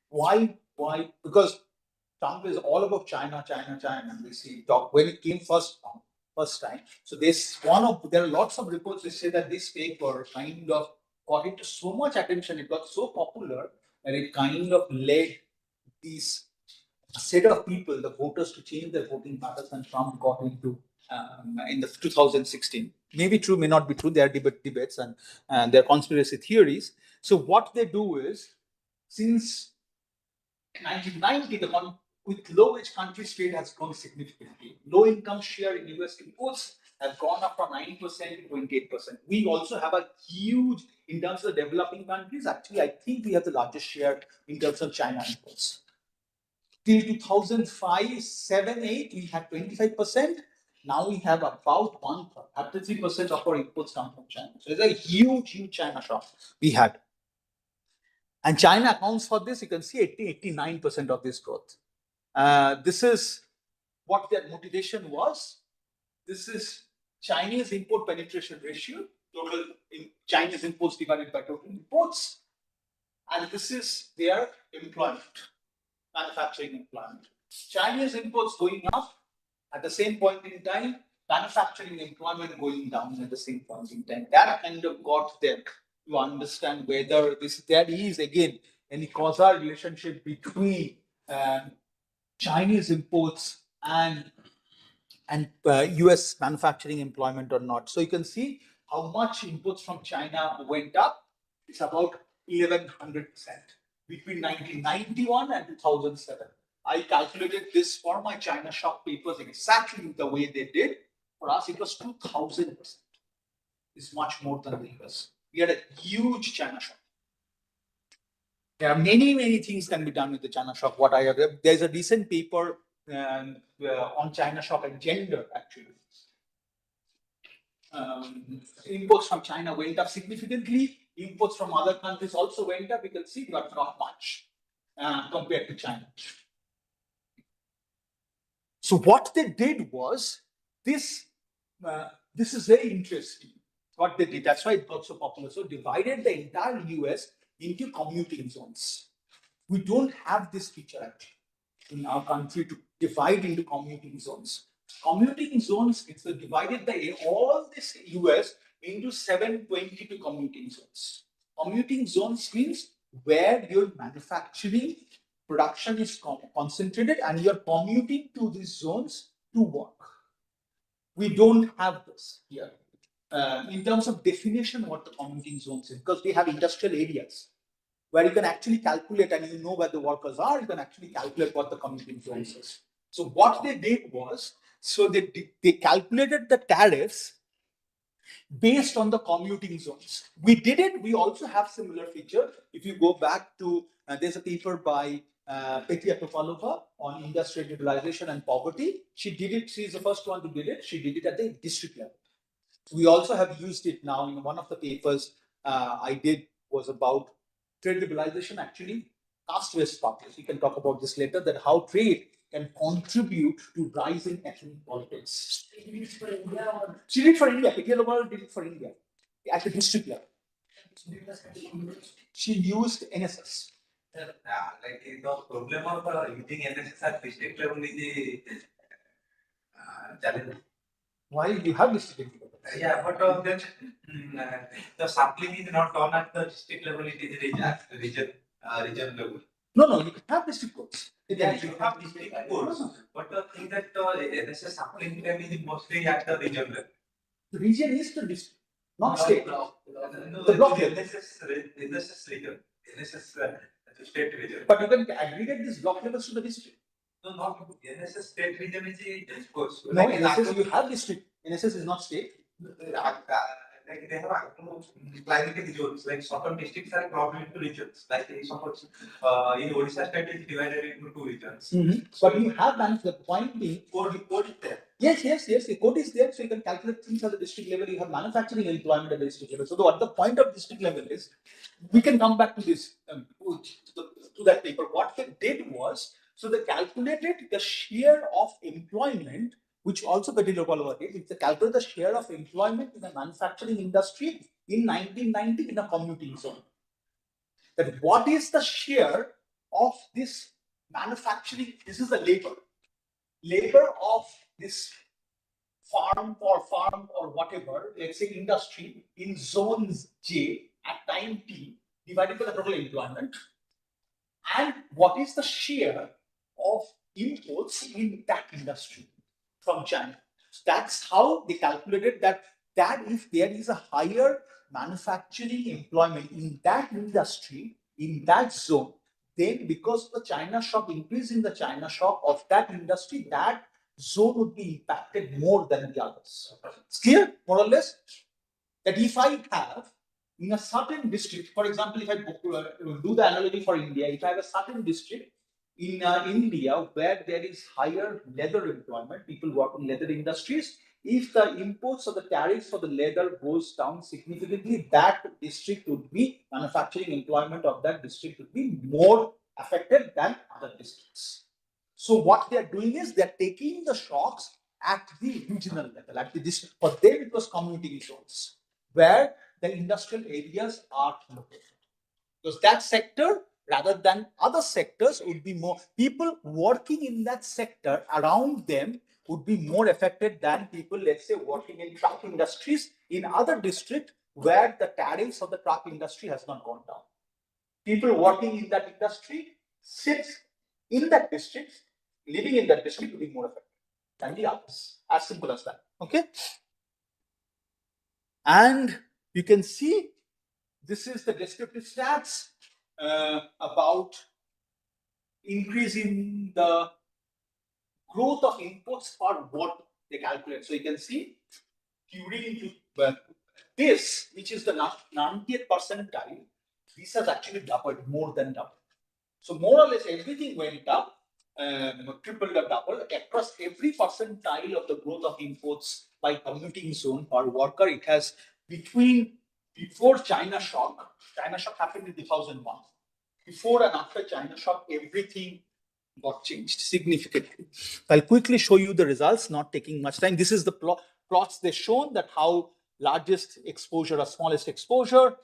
Why? Because Trump is all about China. We see talk when it came first time. So there are lots of reports that say that this paper kind of got into so much attention, it got so popular that it kind of led these set of people, the voters, to change their voting patterns, and Trump got into in the 2016. Maybe true, may not be true. There are debates and there are conspiracy theories. So what they do is, since 1990, with low-wage countries, trade has grown significantly. Low-income share in US imports have gone up from 9% to 28%. We also have a huge, in terms of the developing countries, actually, I think we have the largest share in terms of China imports. Till 2005, 7, 8, we had 25%. Now we have about 3% of our imports come from China. So it's a huge China shock we had. And China accounts for this. You can see 89% of this growth. This is what their motivation was. This is Chinese import penetration ratio, total Chinese imports divided by total imports. And this is their employment, manufacturing employment. Chinese imports going up at the same point in time, manufacturing employment going down at the same point in time. That kind of got them to understand whether there is again any causal relationship between Chinese imports and US manufacturing employment or not. So you can see how much imports from China went up. It's about 1100% between 1991 and 2007. I calculated this for my China shock papers exactly the way they did. For us, it was 2000%. It's much more than the US. We had a huge China shock. There are many things can be done with the China shock. What I have, there's a recent paper on China shock and gender actually. Imports from China went up significantly. Imports from other countries also went up. You can see, but not much compared to China. So what they did was this. This is very interesting. What they did. That's why it got so popular. So divided the entire US into commuting zones. We don't have this feature actually in our country to divide into commuting zones. Commuting zones, it's divided all this US into 722 commuting zones. Commuting zones means where your manufacturing production is concentrated and you're commuting to these zones to work. We don't have this here. In terms of definition, what the commuting zones is, because we have industrial areas where you can actually calculate and you know where the workers are, you can actually calculate what the commuting zones is. So what they did was, so they calculated the tariffs based on the commuting zones. We did it. We also have similar feature. If you go back to, there's a paper by Petya Topalova on industrialization and poverty. She did it. She is the first one to do it. She did it at the district level. We also have used it now in one of the papers I did was about trade liberalization, actually, caste-based parties. We can talk about this later, that how trade can contribute to rise in ethnic politics. She did it for India. Petya did it for India at the district level. She used NSS. Like the problem of using NSS at district level is the challenge. Why you have district level? Yeah, but then the sampling is not done at the district level, it is region level. No, you can have district codes. Yeah, you have district codes, but the thing that NSS sampling can is mostly at the region level. The region is the district, not state. No, The block level. NSS region, NSS state region. But you can aggregate these block levels to the district. No, not NSS state region is the course. No, NSS you have district. NSS is not state. Like they have climatic zones, like certain districts are broken into regions. Like suppose in Odisha state is divided into two regions. But you have the point being, Code is there. yes, the code is there, so you can calculate things at the district level. You have manufacturing employment at the district level. So what the point of district level is, we can come back to this to that paper. What they did was, so they calculated the share of employment, which also Petit Lopal did. It's a calculate the share of employment in the manufacturing industry in 1990 in a commuting zone. That what is the share of this manufacturing? This is the labor of this farm or whatever, let's say industry in zones J at time T divided by the total employment, and what is the share of imports in that industry from China. So that's how they calculated that if there is a higher manufacturing employment in that industry, in that zone, then because the China shock, increase in the China shock of that industry, that zone would be impacted more than the others. It's clear, more or less, that if I have in a certain district, for example, if I do the analogy for India, if I have a certain district in India where there is higher leather employment, people work in leather industries, if the imports or the tariffs for the leather goes down significantly, that district would be, manufacturing employment of that district would be more affected than other districts. So what they are doing is they are taking the shocks at the regional level, at the district. For them it was commuting zones where the industrial areas are located. Because that sector, rather than other sectors, would be more people working in that sector around them would be more affected than people, let's say, working in truck industries in other districts where the tariffs of the truck industry has not gone down. People working in that industry sits in that district, living in that district will be more affected than the others. As simple as that. Okay. And you can see this is the descriptive stats about increase in the growth of inputs for what they calculate. So you can see during this, which is the 90th percentile, this has actually doubled, more than doubled. So more or less everything went up, tripled or doubled across every percentile of the growth of inputs by commuting zone per worker. It has before China shock happened in 2001. Before and after China shock, everything got changed significantly. I'll quickly show you the results, not taking much time. This is the plots they've shown that how largest exposure or smallest exposure.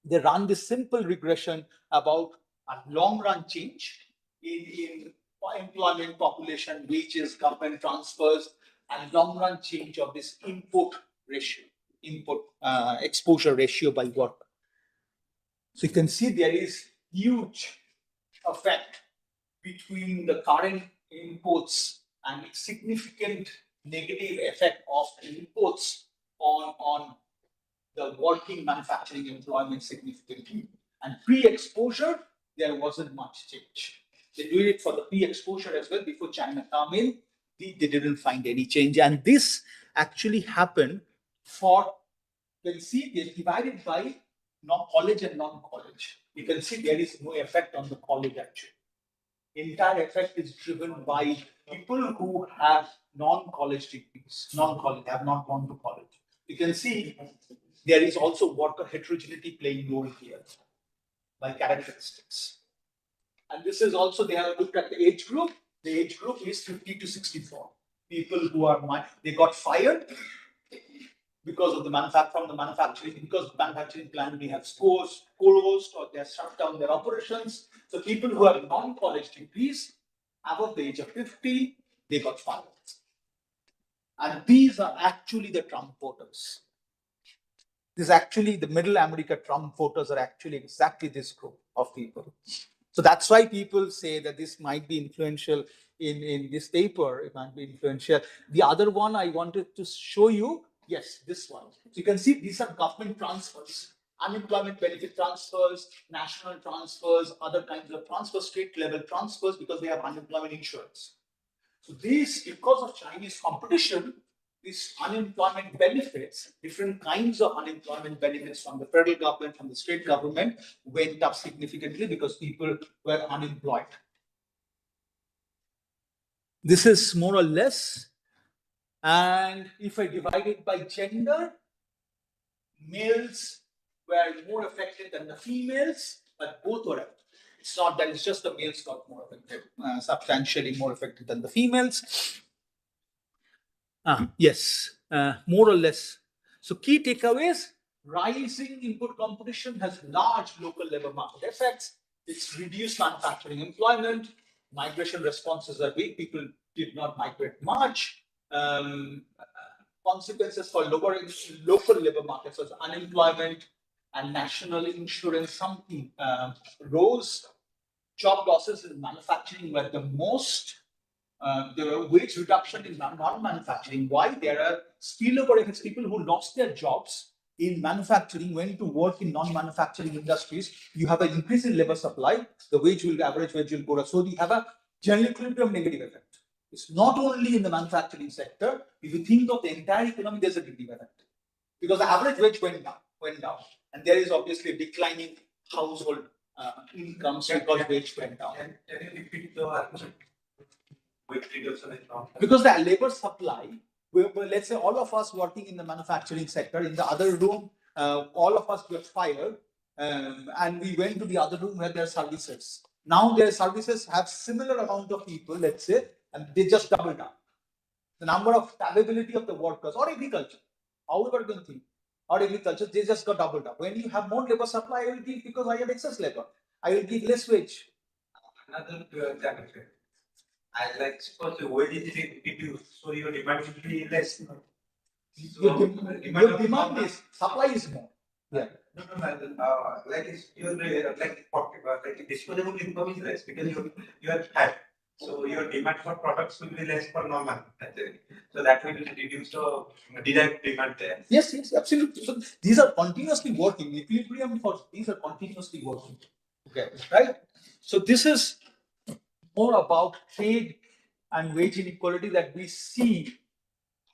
They run this simple regression about a long run change in employment, population, wages, government transfers, and long run change of this input exposure ratio by worker. So you can see there is huge effect between the current inputs and significant negative effect of inputs on the working manufacturing employment significantly. And pre-exposure, there wasn't much change. They did it for the pre-exposure as well before China come in. They didn't find any change. And this actually happened for, you can see they're divided by college and non-college. You can see there is no effect on the college actually. Entire effect is driven by people who have non-college degrees, have not gone to college. You can see there is also worker heterogeneity playing role here by characteristics. And this is also, they have looked at the age group. The age group is 50 to 64. People who are, they got fired because of the manufacturing, because the manufacturing plant may have scores, closed, or they have shut down their operations. So people who have non-college degrees above the age of 50, they got fired. And these are actually the Trump voters. This is actually the Middle America Trump voters are actually exactly this group of people. So that's why people say that this might be influential in this paper. It might be influential. The other one I wanted to show you, yes, this one. So you can see these are government transfers, unemployment benefit transfers, national transfers, other kinds of transfers, state level transfers, because they have unemployment insurance. So these, because of Chinese competition, these unemployment benefits, different kinds of unemployment benefits from the federal government, from the state government, went up significantly because people were unemployed. This is more or less, and if I divide it by gender, males were more affected than the females, but both were affected. It's not that it's just the males got more affected, substantially more affected than the females. Yes, more or less. So key takeaways, rising input competition has large local labor market effects. It's reduced manufacturing employment. Migration responses are weak. People did not migrate much. Consequences for local labor markets was unemployment and national insurance, something rose. Job losses in manufacturing were the most. There were wage reduction in non-manufacturing. Why? There are spillover effects. People who lost their jobs in manufacturing went to work in non-manufacturing industries. You have an increase in labor supply. The average wage will go up. So we have a general equilibrium negative effect. It's not only in the manufacturing sector. If you think of the entire economy, there's a negative effect because the average wage went down, and there is obviously a declining household incomes because wage went down. Can you repeat the argument? Because the labor supply, let's say all of us working in the manufacturing sector, in the other room, all of us were fired, and we went to the other room where there are services. Now their services have similar amount of people, let's say, and they just doubled up. The number of availability of the workers or agriculture, however you can think, or agriculture, they just got doubled up. When you have more labor supply, I will give because I have excess labor. I will give less wage. Another example. I like suppose the wage is reduced, so your demand will be less. So Your demand is, supply is more. Yeah. No, like your like disposable income is less because you are fat. So your demand for products will be less for normal. So that will reduce the direct demand there. Yes, absolutely. So these are continuously working. Equilibrium for these are continuously working. Okay, right? So this is more about trade and wage inequality that we see.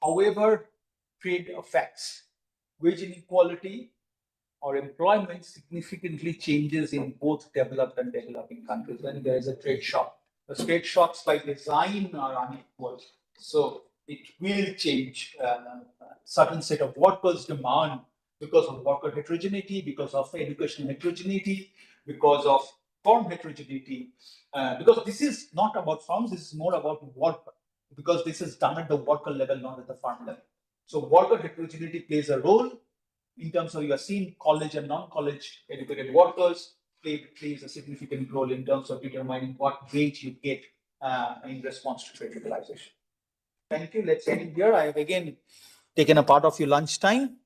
However, trade affects wage inequality or employment significantly changes in both developed and developing countries when there is a trade shock. The trade shocks by design are unequal. So it will change certain set of workers' demand because of worker heterogeneity, because of education heterogeneity, because of firm heterogeneity. Because this is not about firms, this is more about worker, because this is done at the worker level, not at the firm level. So worker heterogeneity plays a role in terms of you are seeing college and non-college educated workers plays a significant role in terms of determining what wage you get in response to trade liberalization. Thank you. Let's end here. I have again taken a part of your lunch time.